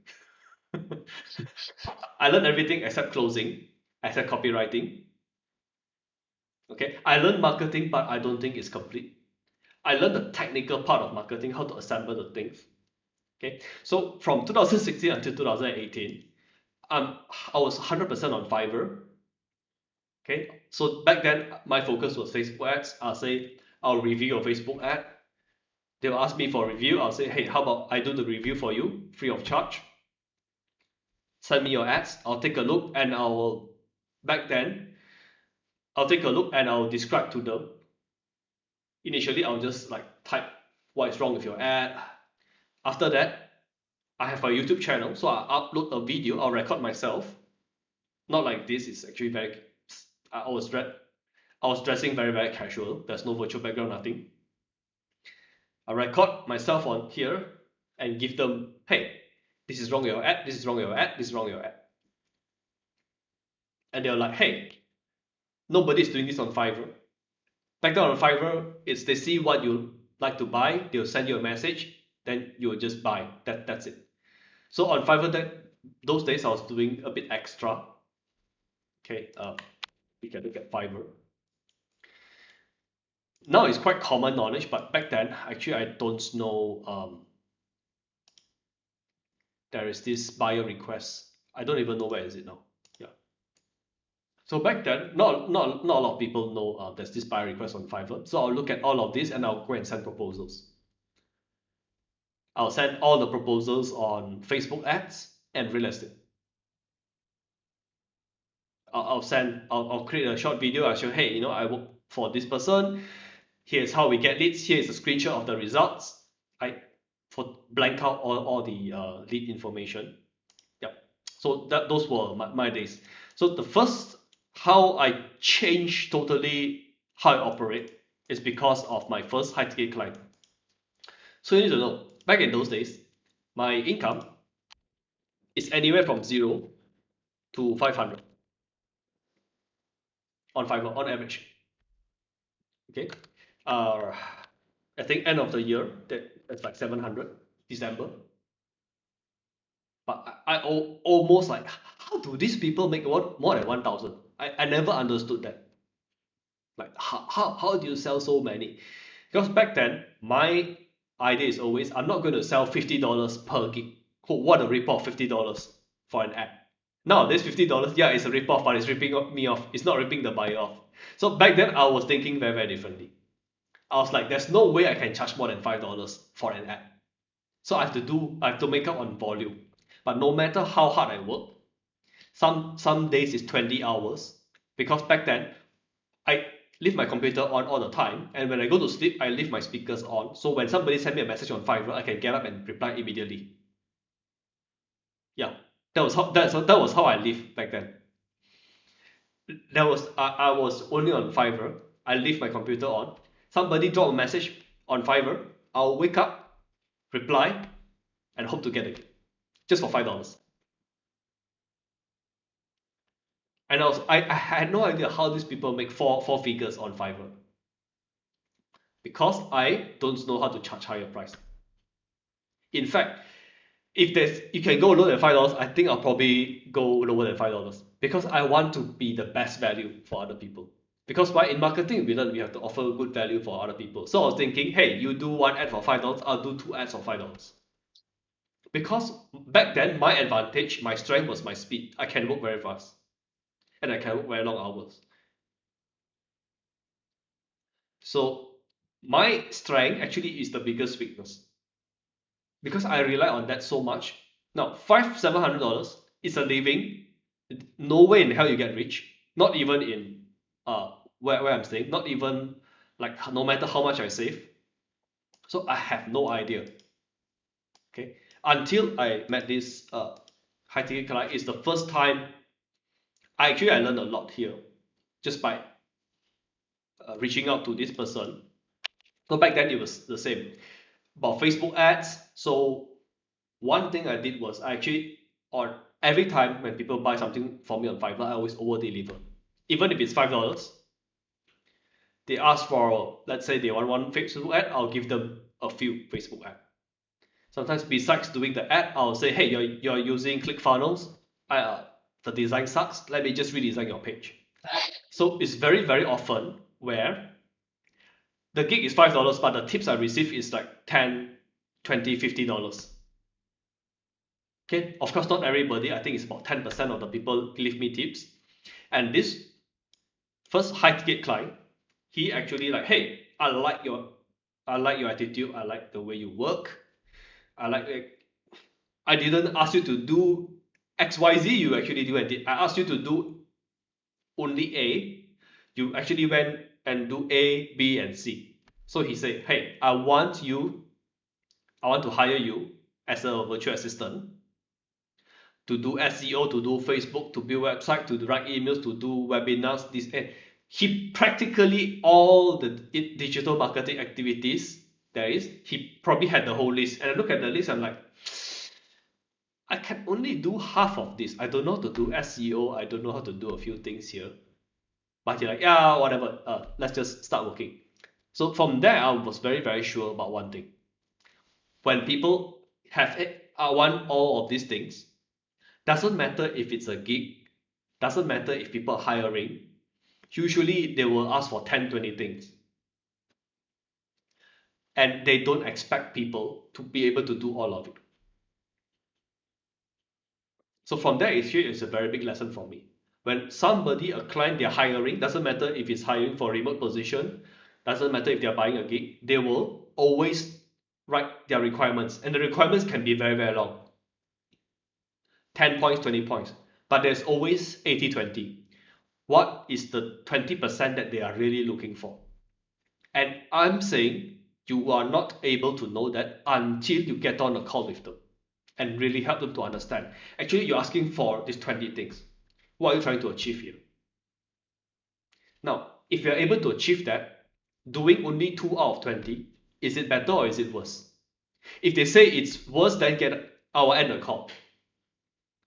I learned everything except closing, except copywriting. Okay, I learned marketing, but I don't think it's complete. I learned the technical part of marketing, how to assemble the things. Okay, so from 2016 until 2018, I was 100% on Fiverr. Okay, so back then my focus was Facebook ads. I'll review your Facebook ad. They'll ask me for a review. I'll say, hey, how about I do the review for you free of charge? Send me your ads. I'll take a look and back then, I'll take a look and I'll describe to them. Initially, I'll just like type what is wrong with your ad. After that, I have a YouTube channel, so I upload a video. I'll record myself. Not like this. It's actually very. I was dressing very, very casual. There's no virtual background, nothing. I record myself on here and give them, hey, this is wrong with your ad. This is wrong with your ad. This is wrong with your ad. And they're like, hey, nobody's doing this on Fiverr. Back then on Fiverr, it's they see what you like to buy, they'll send you a message, then you'll just buy. That's it. So on Fiverr, those days I was doing a bit extra. Okay, we can look at Fiverr. Now it's quite common knowledge, but back then actually I don't know there is this buyer request. I don't even know where is it now. Yeah. So back then, not a lot of people know there's this buyer request on Fiverr. So I'll look at all of this and I'll go and send proposals. I'll send all the proposals on Facebook ads and real estate. I'll create a short video. I'll show, hey, I work for this person. Here's how we get leads. Here's a screenshot of the results. I for blank out all the lead information. Yep. So those were my days. So the first how I changed totally how I operate is because of my first high ticket client. So you need to know, back in those days, my income is anywhere from 0 to 500 on Fiverr on average. Okay. I think end of the year that's like 700 December. But I almost like, how do these people make more than 1,000? I never understood that. Like how do you sell so many? Because back then my idea is always I'm not going to sell $50 per gig. What a rip off, $50 for an ad. Nowadays $50, yeah, it's a rip off, but it's ripping me off. It's not ripping the buyer off. So back then I was thinking very, very differently. I was like, there's no way I can charge more than $5 for an ad. So I have to make up on volume. But no matter how hard I work, some days it's 20 hours. Because back then I leave my computer on all the time, and when I go to sleep, I leave my speakers on. So when somebody send me a message on Fiverr, I can get up and reply immediately. Yeah, that was how I live back then. I was only on Fiverr. I leave my computer on. Somebody drop a message on Fiverr. I'll wake up, reply, and hope to get it, just for $5. And I had no idea how these people make four figures on Fiverr, because I don't know how to charge higher price. In fact, if you can go lower than $5, I think I'll probably go lower than $5 because I want to be the best value for other people. Because why? In marketing, we have to offer good value for other people. So I was thinking, hey, you do one ad for $5, I'll do two ads for $5. Because back then, my advantage, my strength was my speed. I can work very fast, and I can work very long hours. So my strength actually is the biggest weakness, because I rely on that so much. Now, $700 is a living. No way in hell you get rich. Not even in where I'm staying. Not even like no matter how much I save. So I have no idea. Okay, until I met this high ticket client. It's the first time I learned a lot here, just by reaching out to this person. So back then it was the same about Facebook ads. So one thing I did was I actually, on every time when people buy something from me on Fiverr, I always over deliver. Even if it's $5, they ask for, let's say they want one Facebook ad, I'll give them a few Facebook ad. Sometimes besides doing the ad, I'll say, hey, you're using ClickFunnels. The design sucks. Let me just redesign your page. So it's very, very often where the gig is $5, but the tips I receive is like $10, $20, $50. Okay, of course, not everybody. I think it's about 10% of the people leave me tips. And this first high ticket client, he actually like, hey, I like your attitude. I like the way you work. I didn't ask you to do XYZ. You actually do and did. I asked you to do only A. You actually went and do A, B, and C. So he said, hey, I want to hire you as a virtual assistant to do SEO, to do Facebook, to build website, to write emails, to do webinars, this and he practically all the digital marketing activities there is, he probably had the whole list. And I look at the list, I'm like, I can only do half of this. I don't know how to do SEO. I don't know how to do a few things here. But you're like, yeah, whatever. Let's just start working. So from there, I was very, very sure about one thing. When people have want all of these things, doesn't matter if it's a gig, doesn't matter if people are hiring, usually they will ask for 10, 20 things. And they don't expect people to be able to do all of it. So from there, it's a very big lesson for me. When somebody, a client they're hiring, doesn't matter if it's hiring for a remote position, doesn't matter if they're buying a gig, they will always write their requirements. And the requirements can be very, very long. 10 points, 20 points. But there's always 80-20. What is the 20% that they are really looking for? And I'm saying you are not able to know that until you get on a call with them and really help them to understand. Actually, you're asking for these 20 things. What are you trying to achieve here? Now, if you're able to achieve that, doing only 2 out of 20, is it better or is it worse? If they say it's worse, then I'll end the call.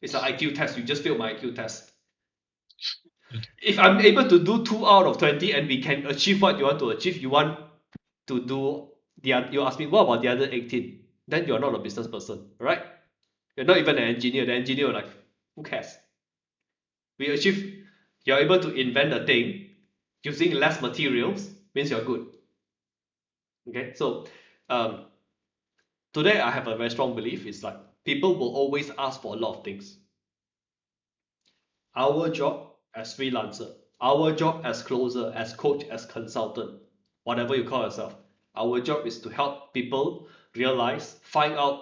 It's an IQ test. You just failed my IQ test. If I'm able to do 2 out of 20 and we can achieve what you want to achieve, you want to do you ask me, what about the other 18? Then you're not a business person, right? You're not even an engineer. The engineer will like, who cares? You're able to invent a thing using less materials, means you're good. Okay, so um, today I have a very strong belief. It's like people will always ask for a lot of things. Our job as freelancer, our job as closer, as coach, as consultant, whatever you call yourself, our job is to help people realize, find out,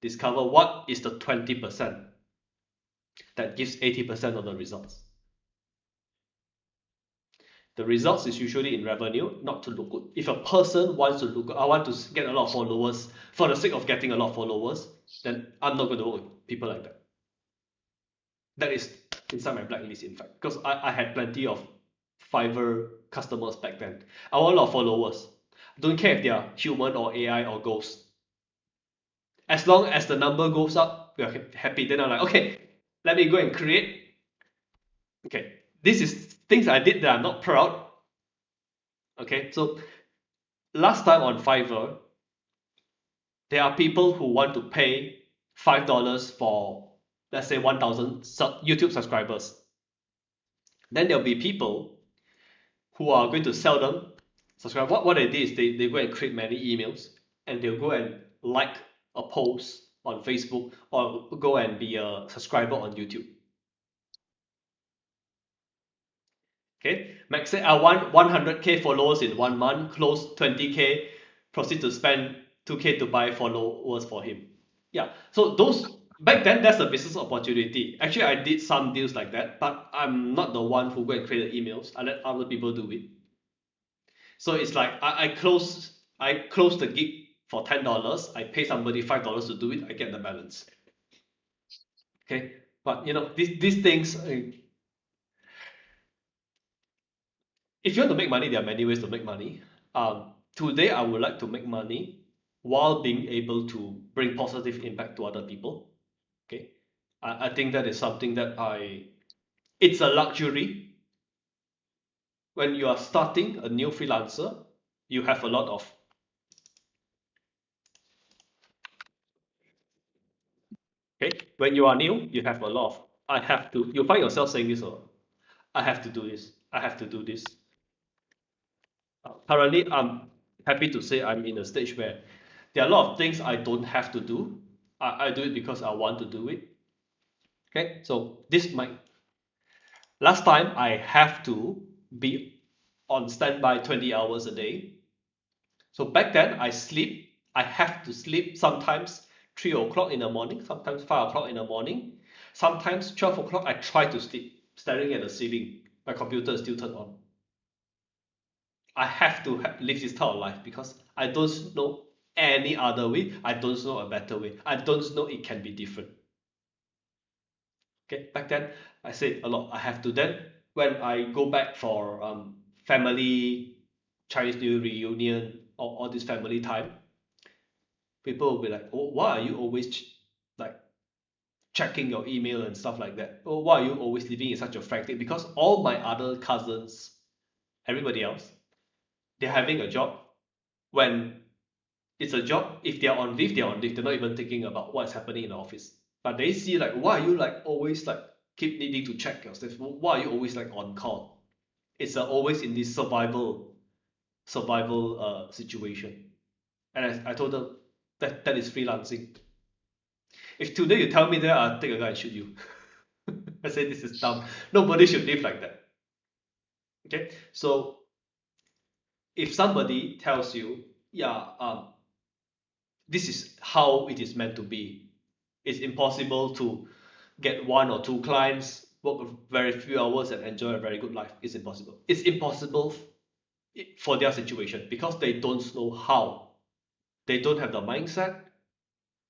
discover what is the 20% that gives 80% of the results. The results is usually in revenue, not to look good. If a person wants to look good, I want to get a lot of followers for the sake of getting a lot of followers, then I'm not going to work with people like that. That is inside my blacklist, in fact, because I had plenty of Fiverr customers back then. I want a lot of followers. Don't care if they are human or AI or ghost. As long as the number goes up, we are happy. Then I'm like, okay, let me go and create. Okay, this is things I did that I'm not proud. Okay, so last time on Fiverr, there are people who want to pay $5 for, let's say, 1,000 YouTube subscribers. Then there'll be people who are going to sell them subscribe. What they did is they go and create many emails and they'll go and like a post on Facebook or go and be a subscriber on YouTube. Okay, Max said I want 100K followers in 1 month, close 20K, proceed to spend 2K to buy followers for him. Yeah, so those back then that's a business opportunity. Actually, I did some deals like that, but I'm not the one who go and create the emails. I let other people do it. So it's like I close the gig for $10. I pay somebody $5 to do it. I get the balance. Okay, but you know these things. If you want to make money, there are many ways to make money. Today, I would like to make money while being able to bring positive impact to other people. Okay, I think that is something that it's a luxury. When you are starting a new freelancer, you have a lot of, okay, when you are new, you have a lot of, you find yourself saying this, I have to do this, I have to do this. Currently, I'm happy to say I'm in a stage where there are a lot of things I don't have to do. I do it because I want to do it. Okay, so last time I have to be on standby 20 hours a day. So back then I have to sleep sometimes 3 o'clock in the morning, sometimes 5 o'clock in the morning, sometimes 12 o'clock I try to sleep, staring at the ceiling. My computer is still turned on. I have to live this type of life because I don't know any other way. I don't know a better way. I don't know it can be different. Okay, back then I said a lot. I have to. Then when I go back for family, Chinese New Year reunion, or all this family time, people will be like, "Oh, why are you always like checking your email and stuff like that? Oh, why are you always living in such a frantic?" Because all my other cousins, everybody else, they're having a job. When it's a job, if they're on leave, they're on leave. They're not even thinking about what's happening in the office. But they see like, why are you like always like keep needing to check your stuff? Why are you always like on call? It's always in this survival situation. And I told them that is freelancing. If today you tell me that, I'll take a gun and shoot you. I say this is dumb. Nobody should live like that. Okay, so if somebody tells you, yeah, this is how it is meant to be. It's impossible to get one or two clients, work very few hours, and enjoy a very good life. It's impossible. It's impossible for their situation because they don't know how. They don't have the mindset,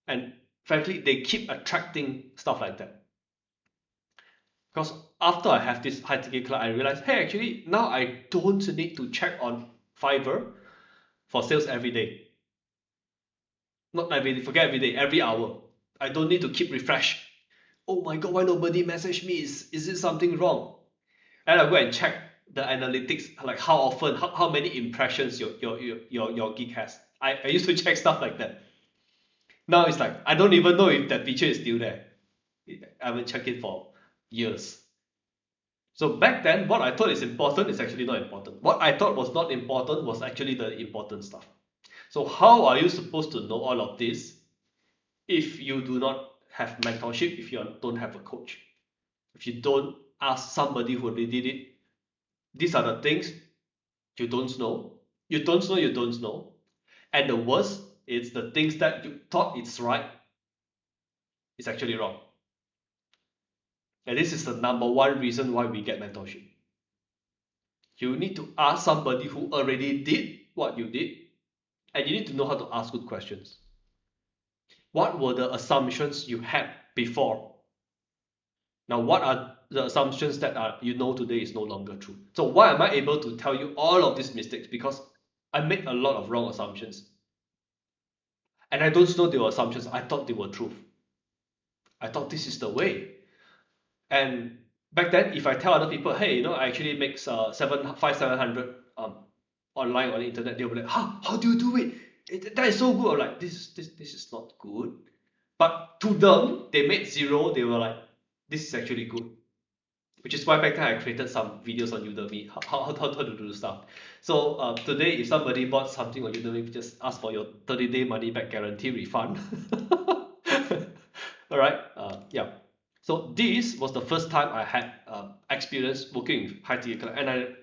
and frankly, they keep attracting stuff like that. Because after I have this high ticket client, I realized, hey, actually, now I don't need to check on Fiverr for sales every day. Not every day, forget every day, every hour. I don't need to keep refresh. Oh my god, why nobody message me? Is it something wrong? And I go and check the analytics, like how often, how many impressions your gig has. I used to check stuff like that. Now it's like I don't even know if that feature is still there. I haven't checked it for years. So back then, what I thought is important is actually not important. What I thought was not important was actually the important stuff. So how are you supposed to know all of this if you do not have mentorship, if you don't have a coach, if you don't ask somebody who already did it? These are the things you don't know. You don't know, you don't know. And the worst is the things that you thought it's right, it's actually wrong. And this is the number one reason why we get mentorship. You need to ask somebody who already did what you did, and you need to know how to ask good questions. What were the assumptions you had before? Now, what are the assumptions that you know today is no longer true? So why am I able to tell you all of these mistakes? Because I made a lot of wrong assumptions. And I don't know they were assumptions. I thought they were truth. I thought this is the way. And back then, if I tell other people, hey, I actually make 700 online on the internet, they'll be like, how do you do it? That is so good. I'm like, this is not good. But to them, they made zero. They were like, this is actually good. Which is why back then I created some videos on Udemy, how to do stuff. So today, if somebody bought something on Udemy, just ask for your 30-day money back guarantee refund. All right, yeah. So this was the first time I had experience working with high ticket client, and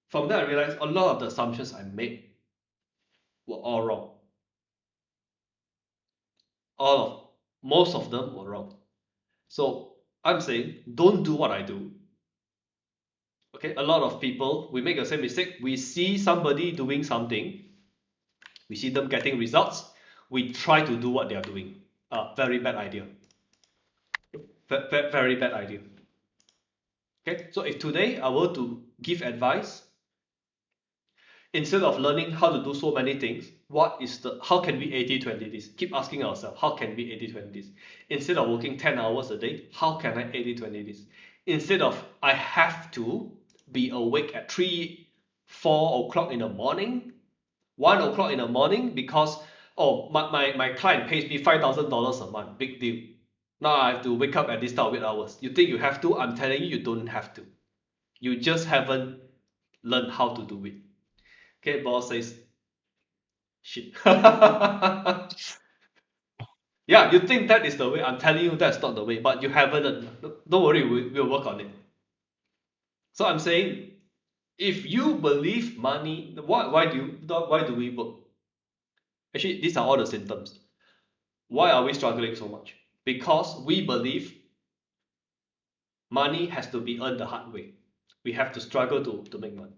from there I realized a lot of the assumptions I made were all wrong. Most of them were wrong. So I'm saying, don't do what I do. Okay, a lot of people, we make the same mistake. We see somebody doing something, we see them getting results, we try to do what they are doing. Very bad idea. Very bad idea. Okay, so if today I were to give advice, instead of learning how to do so many things, how can we 80-20 this? Keep asking ourselves, how can we 80-20 this? Instead of working 10 hours a day, how can I 80-20 this? Instead of I have to be awake at 4 o'clock in the morning, 1 o'clock in the morning because my client pays me $5,000 a month, big deal. Now I have to wake up at this time of weird hours. You think you have to? I'm telling you, you don't have to. You just haven't learned how to do it. Okay, boss says, shit. Yeah, you think that is the way. I'm telling you that's not the way, but you haven't. Don't worry, we'll work on it. So I'm saying, if you believe money, why do we work? Actually, these are all the symptoms. Why are we struggling so much? Because we believe money has to be earned the hard way. We have to struggle to make money.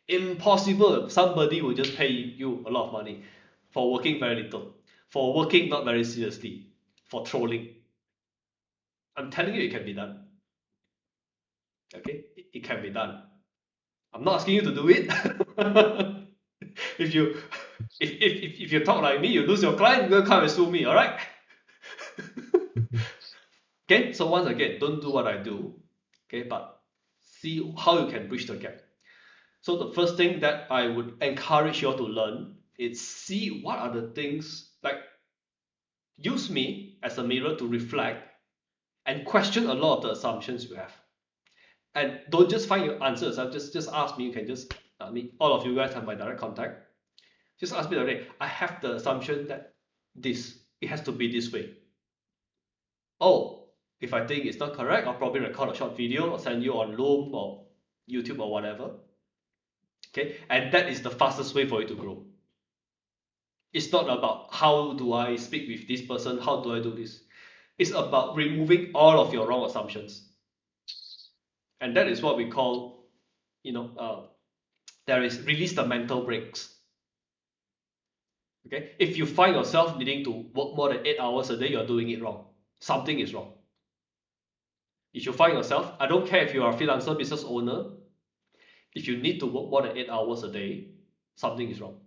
Impossible. Somebody will just pay you a lot of money for working very little, for working not very seriously, for trolling. I'm telling you, it can be done. Okay, it can be done. I'm not asking you to do it. if you if you talk like me, you lose your client, you're gonna come and sue me. All right. Okay, so once again, don't do what I do. Okay, but see how you can bridge the gap. So the first thing that I would encourage you all to learn is see what are the things, like use me as a mirror to reflect and question a lot of the assumptions you have. And don't just find your answers. Just ask me. You can just, I mean, all of you guys have my direct contact. Just ask me directly. I have the assumption that it has to be this way. Oh, if I think it's not correct, I'll probably record a short video or send you on Loom or YouTube or whatever. Okay, and that is the fastest way for you to grow. It's not about how do I speak with this person, how do I do this. It's about removing all of your wrong assumptions. And that is what we call, you know, there is release the mental brakes. Okay, if you find yourself needing to work more than 8 hours a day, you're doing it wrong. Something is wrong. If you find yourself, I don't care if you are a freelancer business owner, if you need to work more than 8 hours a day, something is wrong.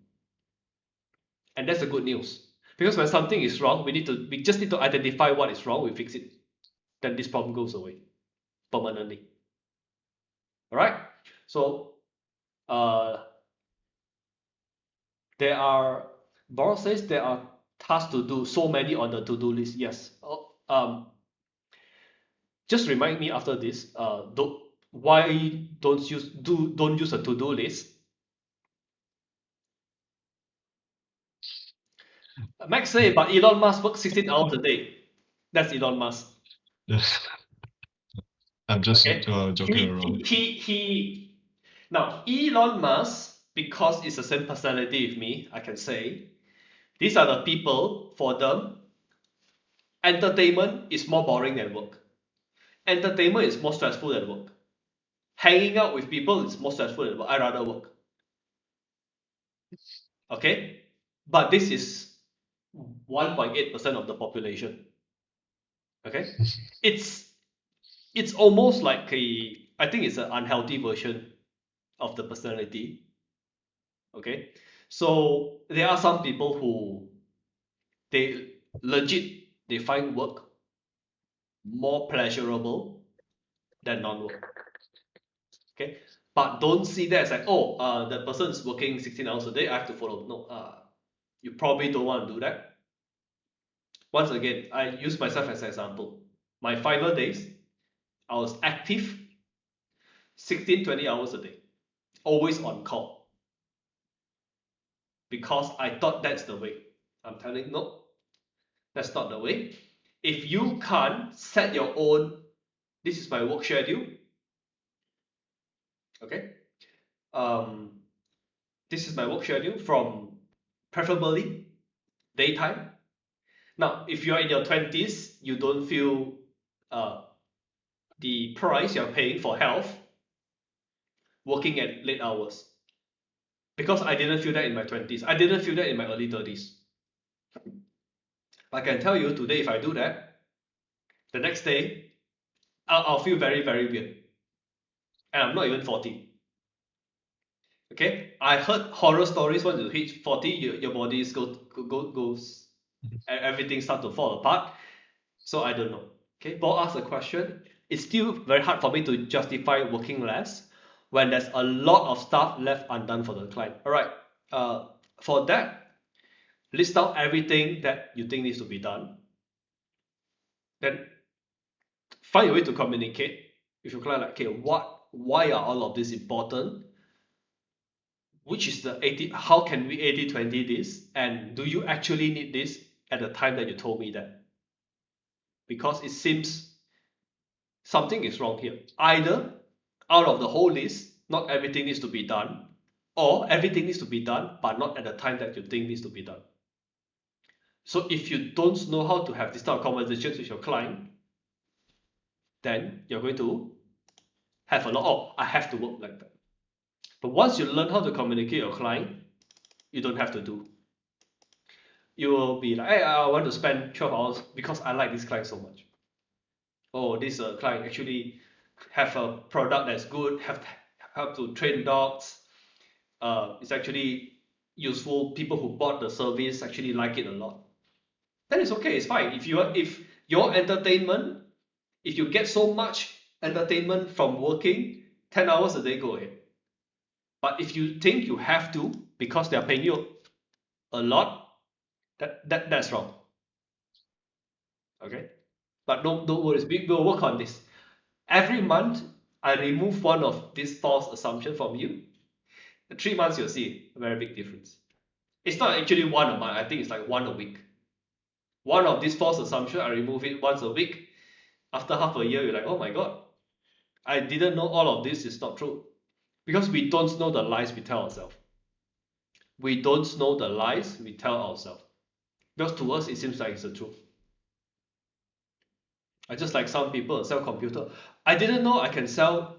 And that's the good news. Because when something is wrong, we just need to identify what is wrong, we fix it. Then this problem goes away permanently. Alright? So there are, Boris says there are tasks to do, so many on the to-do list. Yes. Just remind me after this, why don't use a to-do list. Max say, but Elon Musk works 16 hours a day. That's Elon Musk. Yeah. I'm just Okay. joking around. Now Elon Musk, because it's the same personality with me, I can say these are the people, for them, entertainment is more boring than work. Entertainment is more stressful than work. Hanging out with people is more stressful than work. I rather work. Okay? But this is 1.8% of the population. Okay? It's almost like I think it's an unhealthy version of the personality. Okay? So there are some people who they find work more pleasurable than non-work. Okay, but don't see that as like, oh, the person is working 16 hours a day, I have to follow. No, you probably don't want to do that. Once again, I use myself as an example. My final days, I was active 16-20 hours a day, always on call, because I thought that's the way. I'm telling no, that's not the way. If you can't set your own, this is my work schedule. Okay, um, this is my work schedule from preferably daytime. Now, if you are in your 20s, you don't feel uh, the price you're paying for health working at late hours. Because I didn't feel that in my 20s. I didn't feel that in my early 30s. I can tell you today, if I do that, the next day, I'll feel very, very weird. And I'm not even 40. Okay? I heard horror stories once you hit 40, your body goes, everything starts to fall apart. So I don't know. Okay, Paul asked a question. It's still very hard for me to justify working less when there's a lot of stuff left undone for the client. All right. For that, list out everything that you think needs to be done. Then find a way to communicate with your client. Like, okay, why are all of this important? Which is the 80? How can we 80-20 this? And do you actually need this at the time that you told me that? Because it seems something is wrong here. Either out of the whole list, not everything needs to be done, or everything needs to be done, but not at the time that you think needs to be done. So if you don't know how to have this type of conversations with your client, then you're going to have a lot of, I have to work like that. But once you learn how to communicate your client, you don't have to do. You will be like, hey, I want to spend 12 hours because I like this client so much. Oh, this client actually have a product that's good, have help to train dogs. It's actually useful. People who bought the service actually like it a lot. Then it's okay. It's fine. If your entertainment, if you get so much entertainment from working 10 hours a day, go ahead. But if you think you have to because they are paying you a lot, that's wrong. Okay, but don't worry, we'll work on this. Every month, I remove one of these false assumptions from you. In 3 months, you'll see a very big difference. It's not actually one a month. I think it's like one a week. One of these false assumptions, I remove it once a week. After half a year, you're like, oh my god, I didn't know all of this is not true. Because we don't know the lies we tell ourselves. We don't know the lies we tell ourselves. Because to us, it seems like it's the truth. I just like some people sell computer. I didn't know I can sell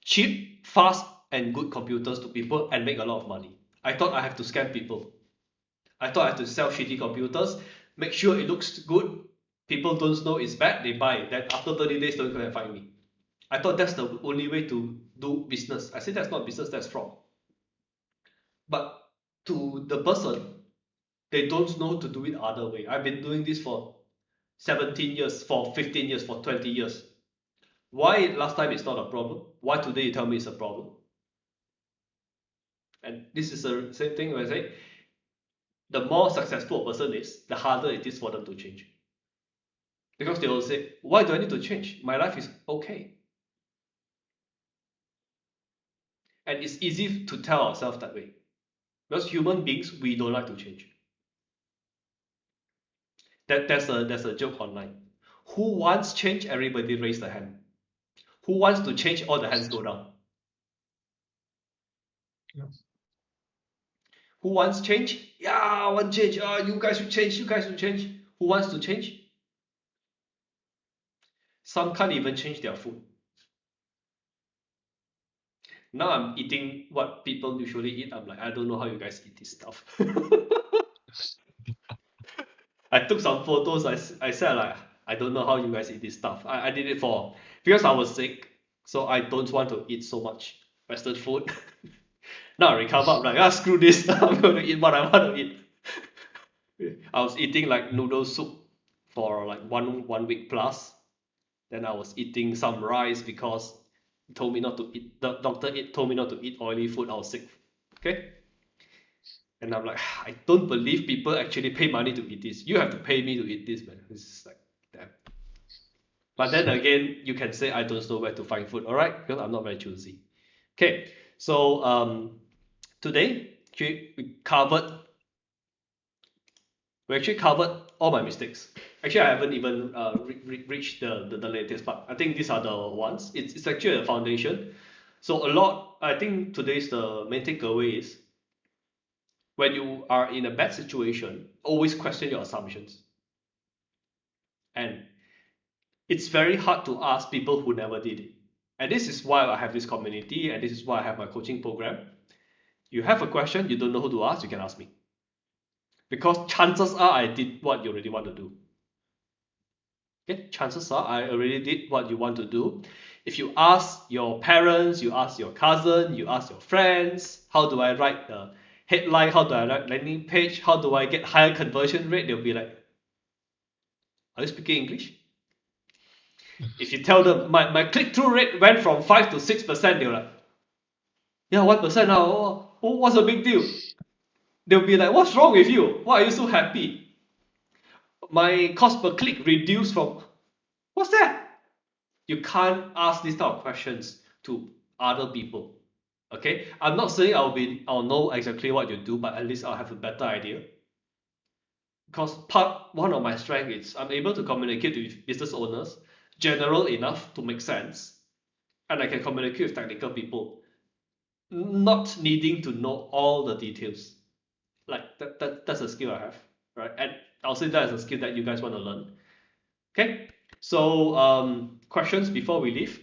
cheap, fast, and good computers to people and make a lot of money. I thought I have to scam people. I thought I have to sell shitty computers, make sure it looks good. People don't know it's bad, they buy it. Then after 30 days, don't come and find me. I thought that's the only way to do business. I said that's not business, that's fraud. But to the person, they don't know to do it other way. I've been doing this for 17 years, for 15 years, for 20 years. Why last time it's not a problem? Why today you tell me it's a problem? And this is the same thing when I say the more successful a person is, the harder it is for them to change. Because they will say, why do I need to change? My life is okay. And it's easy to tell ourselves that way. Because human beings, we don't like to change. There's a joke online. Who wants change? Everybody raise the hand. Who wants to change? All the hands go down. Yeah. Who wants change? Yeah, I want change. You guys should change. You guys should change. Who wants to change? Some can't even change their food. Now I'm eating what people usually eat. I'm like, I don't know how you guys eat this stuff. I took some photos. I said like, I don't know how you guys eat this stuff. I did it for because I was sick, so I don't want to eat so much Western food. Now I recover. I'm like, screw this. I'm going to eat what I want to eat. I was eating like noodle soup for like one week plus. Then I was eating some rice because he told me not to eat. The doctor told me not to eat oily food. I was sick. Okay. And I'm like, I don't believe people actually pay money to eat this. You have to pay me to eat this, man. It's like, damn. But then again, you can say I don't know where to find food, all right? Because I'm not very choosy. Okay, so today we actually covered all my mistakes. Actually, I haven't even reached the latest part. I think these are the ones. It's actually a foundation. So a lot. I think today's the main takeaway is when you are in a bad situation, always question your assumptions. And it's very hard to ask people who never did it. And this is why I have this community, and this is why I have my coaching program. You have a question, you don't know who to ask, you can ask me. Because chances are I did what you really want to do. Okay, chances are I already did what you want to do. If you ask your parents, you ask your cousin, you ask your friends, how do I write the headline, how do I write landing page, how do I get higher conversion rate, they'll be like, are you speaking English? If you tell them my click-through rate went from 5 to 6%, they're like, yeah, 1% now. What's the big deal? They'll be like, what's wrong with you? Why are you so happy? My cost per click reduced from, what's that? You can't ask these type of questions to other people. Okay, I'm not saying I'll know exactly what you do, but at least I'll have a better idea. Because one of my strengths is I'm able to communicate with business owners general enough to make sense, and I can communicate with technical people, not needing to know all the details. Like that's a skill I have, right? And I'll say that is a skill that you guys want to learn. Okay, so questions before we leave.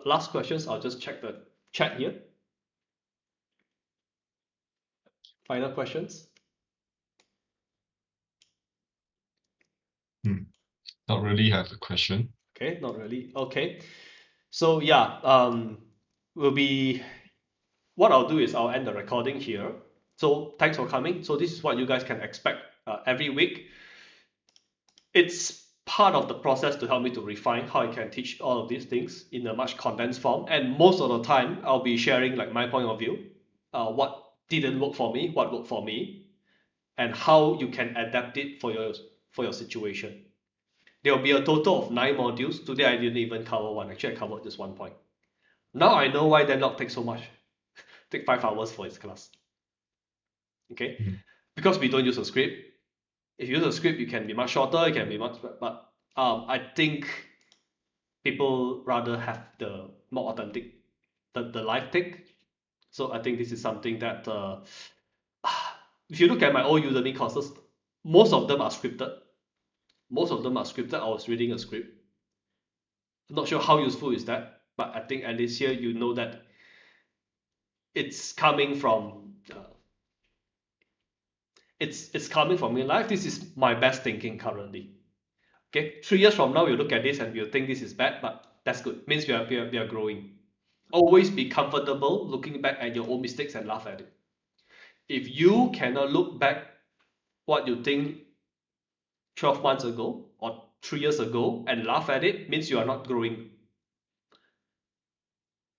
Last questions. I'll just check the chat here. Final questions. Not really have a question. Okay, not really. Okay, so yeah, will be what I'll do is I'll end the recording here. So thanks for coming. So this is what you guys can expect every week. It's part of the process to help me to refine how I can teach all of these things in a much condensed form. And most of the time, I'll be sharing like my point of view. what didn't work for me, what worked for me, and how you can adapt it for your situation. There will be a total of 9 modules. Today I didn't even cover one. Actually, I covered just one point. Now I know why Denlock takes so much. Take 5 hours for its class. Okay, Mhm. because we don't use a script. If you use a script, you can be much shorter. It can be much, but I think people rather have the more authentic, the live take. So I think this is something that if you look at my old Udemy courses, most of them are scripted. Most of them are scripted. I was reading a script. I'm not sure how useful is that, but I think at least here you know that it's coming from it's coming from real life. This is my best thinking currently. Okay, 3 years from now, you look at this and you think this is bad, but that's good. Means we are growing. Always be comfortable looking back at your own mistakes and laugh at it. If you cannot look back what you think 12 months ago or 3 years ago and laugh at it, means you are not growing.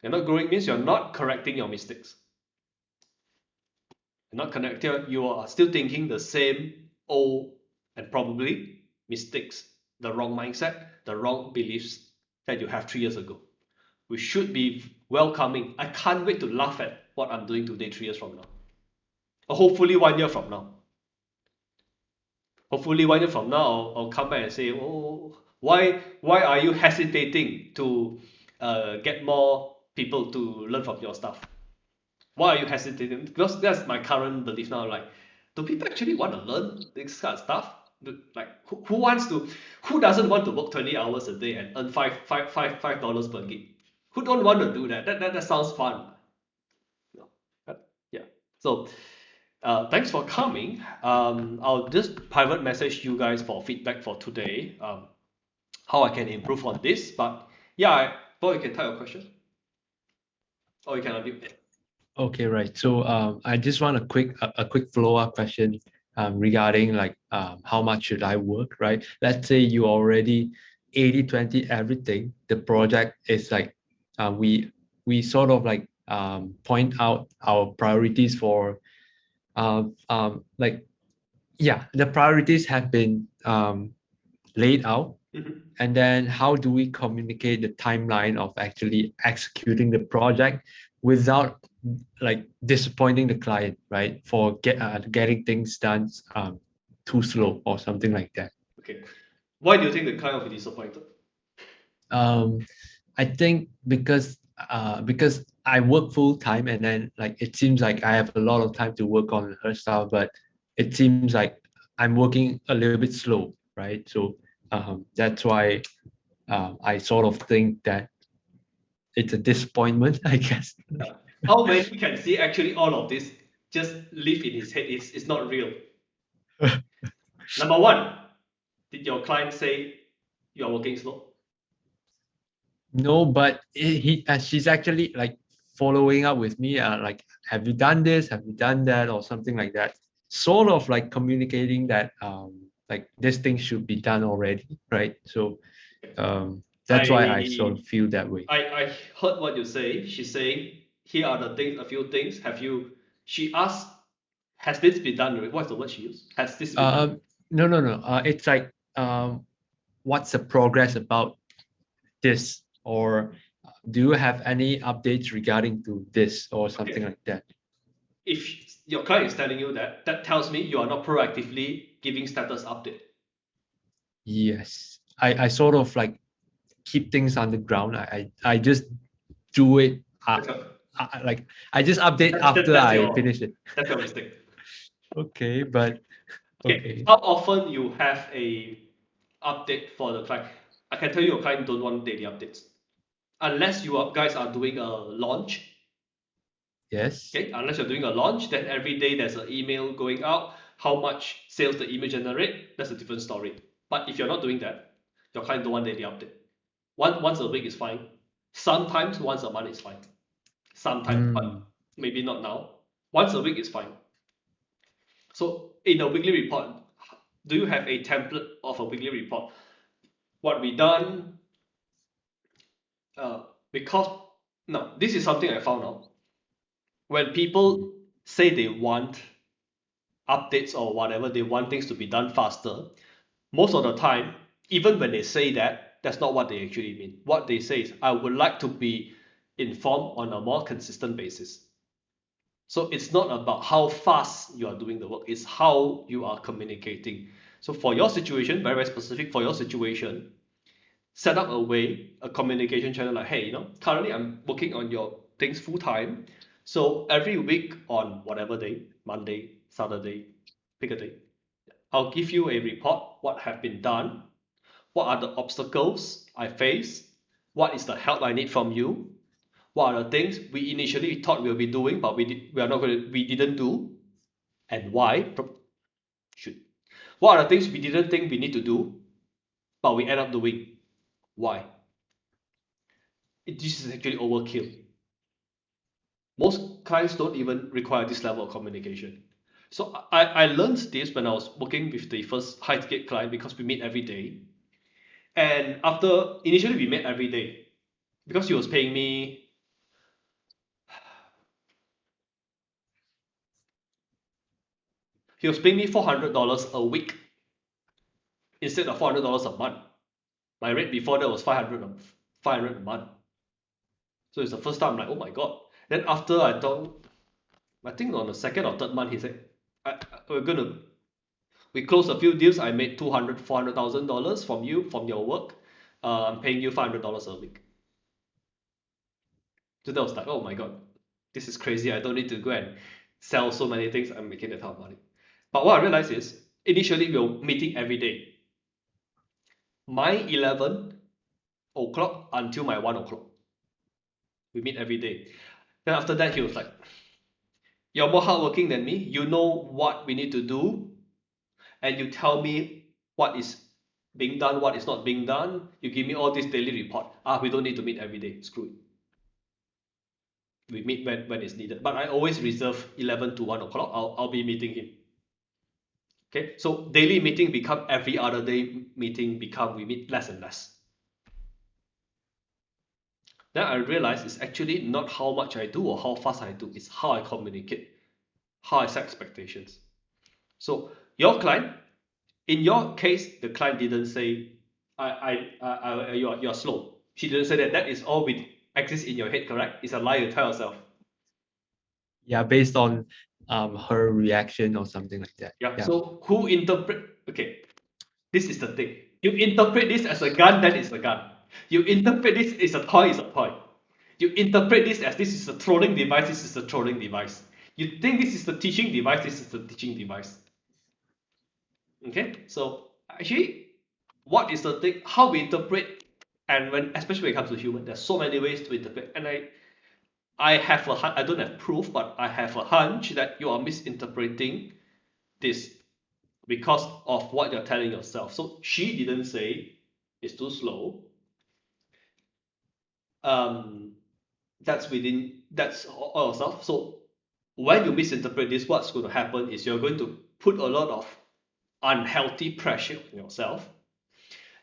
You're not growing means you're not correcting your mistakes. You're not connected. You are still thinking the same old and probably mistakes, the wrong mindset, the wrong beliefs that you have 3 years ago. We should be welcoming. I can't wait to laugh at what I'm doing today 3 years from now. Or hopefully 1 year from now. Hopefully 1 year from now, I'll come back and say, oh, why are you hesitating to get more people to learn from your stuff? Why are you hesitating? Because that's my current belief now. Like, do people actually want to learn this kind of stuff? Like, who wants to? Who doesn't want to work 20 hours a day and earn $5 per gig? Who don't want to do that? That sounds fun. No. Yeah. So, thanks for coming. I'll just private message you guys for feedback for today. How I can improve on this. But yeah, Paul, you can type your question, or you can unmute. Okay, right. So I just want a quick follow-up question regarding like how much should I work, right? Let's say you already 80/20 everything. The project is like we sort of like point out our priorities for like yeah, the priorities have been laid out. Mhm. And then how do we communicate the timeline of actually executing the project without like disappointing the client, right? For getting things done too slow or something like that. Okay. Why do you think the client will be disappointed? Um, I think because I work full time and then like it seems like I have a lot of time to work on her style, but it seems like I'm working a little bit slow, right? So that's why I sort of think that it's a disappointment, I guess. How many can see actually all of this just live in his head? It's not real. Number one, did your client say you are working slow? No, but she's actually like following up with me, like, have you done this? Have you done that? Or something like that. Sort of like communicating that like this thing should be done already, right? So that's why I sort I of feel that way. I heard what you say. She's saying here are the things, a few things. Have you? She asked, has this been done? What's the word she used? Has this been done? No, no, no. It's like what's the progress about this, or do you have any updates regarding to this or something Okay. like that? If your client is telling you that, that tells me you are not proactively giving status update. Yes, I sort of like keep things on the ground. I just do it That's your, like I just update that, that, after that's I your finish it. that's your mistake. Okay, but Okay, okay. how often you have a update for the client? I can tell you your client don't want daily updates unless guys are doing a launch. Yes. Okay, unless you're doing a launch, then every day there's an email going out. How much sales the email generate? That's a different story. But if you're not doing that, your client don't want daily update. Once a week is fine. Sometimes once a month is fine. Sometimes, Mm, but maybe not now. Once a week is fine. So in a weekly report, do you have a template of a weekly report? What we done? Uh, because no, this is something I found out. when people say they want updates or whatever, they want things to be done faster, most of the time, even when they say that, that's not what they actually mean. What they say is, I would like to be informed on a more consistent basis. So it's not about how fast you are doing the work, it's how you are communicating. So for your situation, very, very specific for your situation, set up a communication channel like, hey, currently I'm working on your things full time. So every week on whatever day, Monday, Saturday, pick a day, I'll give you a report, what have been done, what are the obstacles I face, what is the help I need from you, what are the things we initially thought we'll be doing, but we didn't do, and why? Should. What are the things we didn't think we need to do, but we end up doing? Why? This is actually overkill. Most clients don't even require this level of communication. So I learned this when I was working with the first high ticket client because we meet every day. And after initially we met every day because he was paying me $400 a week instead of $400 a month. My rate before that was 500 a month. So it's the first time I'm like, oh my god. Then after I think on the second or third month, he said, we closed a few deals. I made $400,000 from your work. I'm paying you $500 a week. So that was like, oh my god, this is crazy. I don't need to go and sell so many things. I'm making that type of money. But what I realized is, initially we were meeting every day. My 11 o'clock until my 1 o'clock. We meet every day. Then after that, he was like, you're more hardworking than me. You know what we need to do. And you tell me what is being done, what is not being done. You give me all this daily report. We don't need to meet every day. Screw it. We meet when it's needed. But I always reserve 11 to 1 o'clock. I'll be meeting him. Okay, so daily meeting become every other day meeting become we meet less and less. Then I realize it's actually not how much I do or how fast I do, it's how I communicate, how I set expectations. So your client, in your case, the client didn't say, you're slow. She didn't say that. That is all which exists in your head, correct? It's a lie you tell yourself. Yeah, based on her reaction or something like that. Yeah. So who interpret? Okay, this is the thing. You interpret this as a gun, then it's a gun. You interpret this as a toy, it's a toy. You interpret this as this is a trolling device, this is a trolling device. You think this is the teaching device, this is the teaching device. Okay, so actually, what is the thing? How we interpret, and especially when it comes to human, there's so many ways to interpret. And I have I don't have proof, but I have a hunch that you are misinterpreting this because of what you're telling yourself. So she didn't say it's too slow. That's all yourself. So when you misinterpret this, what's going to happen is you're going to put a lot of unhealthy pressure on yourself.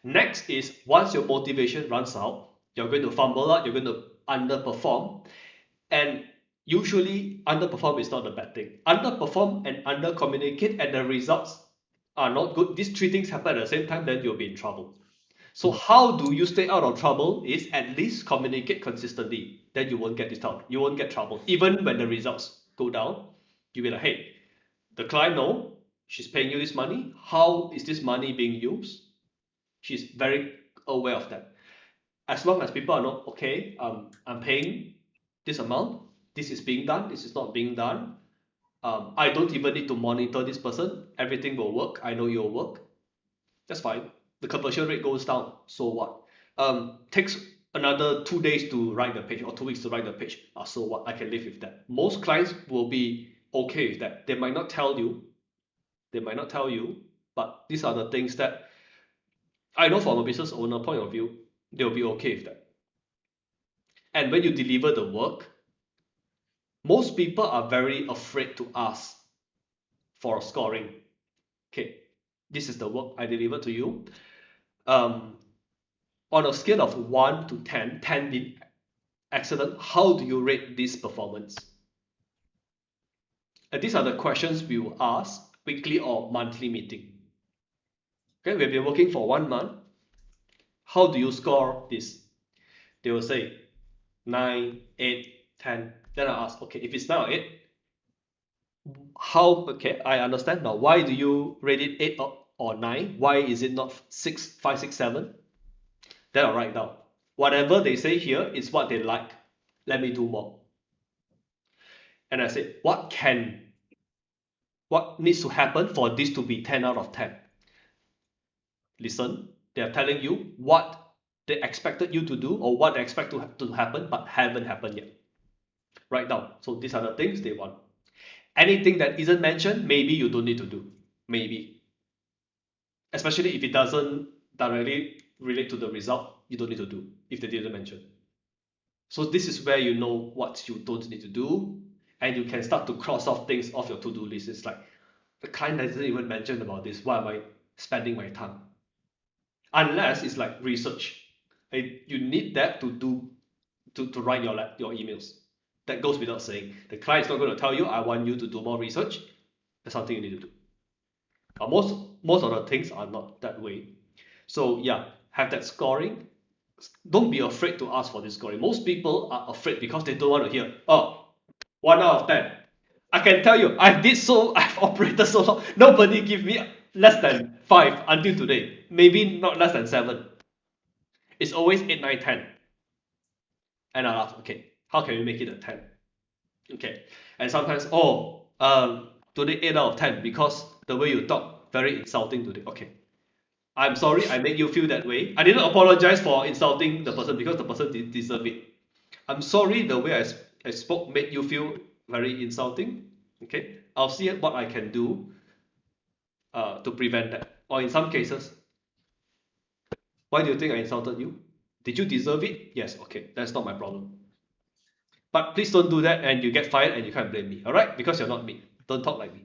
Next is once your motivation runs out, you're going to fumble out, you're going to underperform. And usually underperform is not a bad thing. Underperform and under communicate and the results are not good. These three things happen at the same time, then you'll be in trouble. So how do you stay out of trouble is at least communicate consistently. Then you won't get this trouble. You won't get trouble. Even when the results go down, you'll be like, hey, the client know she's paying you this money. How is this money being used? She's very aware of that. As long as people are not, okay, I'm paying this amount, this is being done, this is not being done. I don't even need to monitor this person. Everything will work. I know you'll work. That's fine. The conversion rate goes down. So what? Takes another 2 days to write the page or 2 weeks to write the page. So what? I can live with that. Most clients will be okay with that. They might not tell you. But these are the things that I know from a business owner point of view, they'll be okay with that. And when you deliver the work, most people are very afraid to ask for scoring. Okay, this is the work I delivered to you. On a scale of 1 to 10, 10 being excellent, how do you rate this performance? And these are the questions we will ask weekly or monthly meeting. Okay, we've been working for 1 month. How do you score this? They will say 9, 8, 10. Then I ask, okay, if it's 9 or 8, okay, I understand now. Why do you rate it 8 or 9? Why is it not 6, 5, 6, 7? Then I'll write down. Whatever they say here is what they like. Let me do more. And I say, what needs to happen for this to be 10 out of 10? Listen, they're telling you what they expected you to do or what they expect to happen but haven't happened yet. Write down. So these are the things they want. Anything that isn't mentioned, maybe you don't need to do. Maybe. Especially if it doesn't directly relate to the result, you don't need to do if they didn't mention. So this is where you know what you don't need to do, and you can start to cross off things off your to-do list. It's like, the client doesn't even mention about this. Why am I spending my time? Unless it's like research. You need that to do to write your emails. That goes without saying. The client is not going to tell you, I want you to do more research. That's something you need to do. But most of the things are not that way. So yeah, have that scoring. Don't be afraid to ask for this scoring. Most people are afraid because they don't want to hear, oh, 1 out of 10. I can tell you, I've operated so long. Nobody give me less than 5 until today. Maybe not less than 7. It's always 8, 9, 10. And I'll ask, okay, how can we make it a 10? Okay. And sometimes, today 8 out of 10 because the way you talk, very insulting today. Okay. I'm sorry I made you feel that way. I didn't apologize for insulting the person because the person didn't deserve it. I'm sorry the way I spoke made you feel very insulting. Okay. I'll see what I can do to prevent that. Or in some cases, why do you think I insulted you? Did you deserve it? Yes. Okay. That's not my problem. But please don't do that and you get fired and you can't blame me. All right? Because you're not me. Don't talk like me.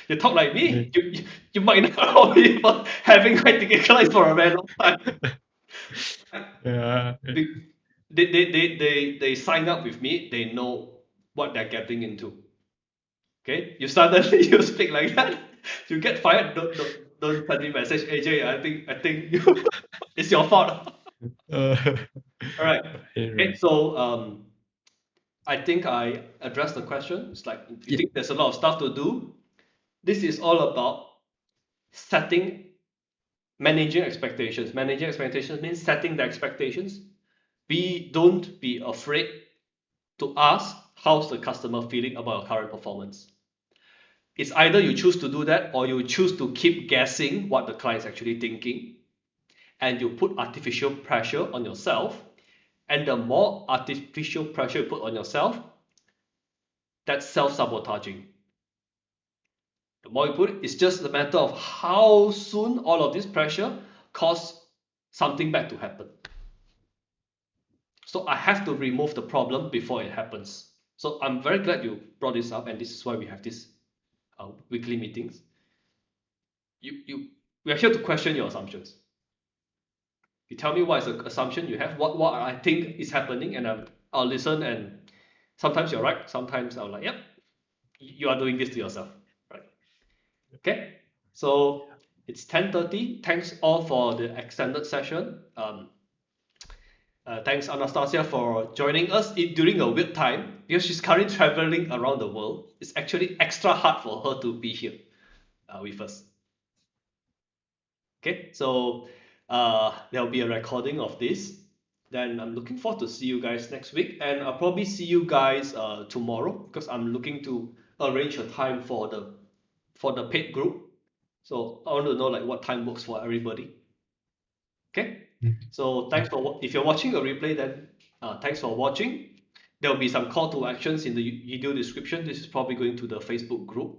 You talk like me, you might not be having high ticket clients for a very long time. Yeah. They sign up with me, they know what they're getting into. Okay, you suddenly you speak like that, you get fired. Don't send me message, AJ. I think it's your fault. All right. Okay, so I think I addressed the question. It's like if you think there's a lot of stuff to do, this is all about managing expectations. Managing expectations means setting the expectations. Don't be afraid to ask how's the customer feeling about your current performance. It's either you choose to do that or you choose to keep guessing what the client is actually thinking, and you put artificial pressure on yourself. And the more artificial pressure you put on yourself, that's self-sabotaging. The more you put it, it's just a matter of how soon all of this pressure cause something bad to happen. So I have to remove the problem before it happens. So I'm very glad you brought this up, and this is why we have these weekly meetings. We are here to question your assumptions. You tell me what is the assumption you have, what I think is happening, and I'll listen. And sometimes you're right, sometimes I'll like, yep, you are doing this to yourself, right? Okay, so it's 10:30. Thanks all for the extended session. Thanks Anastasia for joining us during a weird time because she's currently traveling around the world. It's actually extra hard for her to be here with us. Okay, so there'll be a recording of this. Then I'm looking forward to see you guys next week, and I'll probably see you guys tomorrow because I'm looking to arrange a time for the paid group. So I want to know like what time works for everybody. Okay, so thanks for if you're watching a replay, then thanks for watching. There will be some call to actions in the video description. This is probably going to the Facebook group.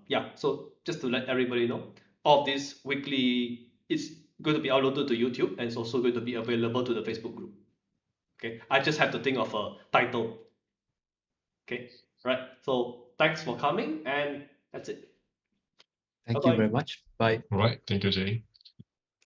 Yeah, so just to let everybody know, all of this weekly is going to be uploaded to YouTube and it's also going to be available to the Facebook group. Okay, I just have to think of a title. Okay, right. So thanks for coming, and that's it. Thank you very much. Bye. All right. Thank you, Jay.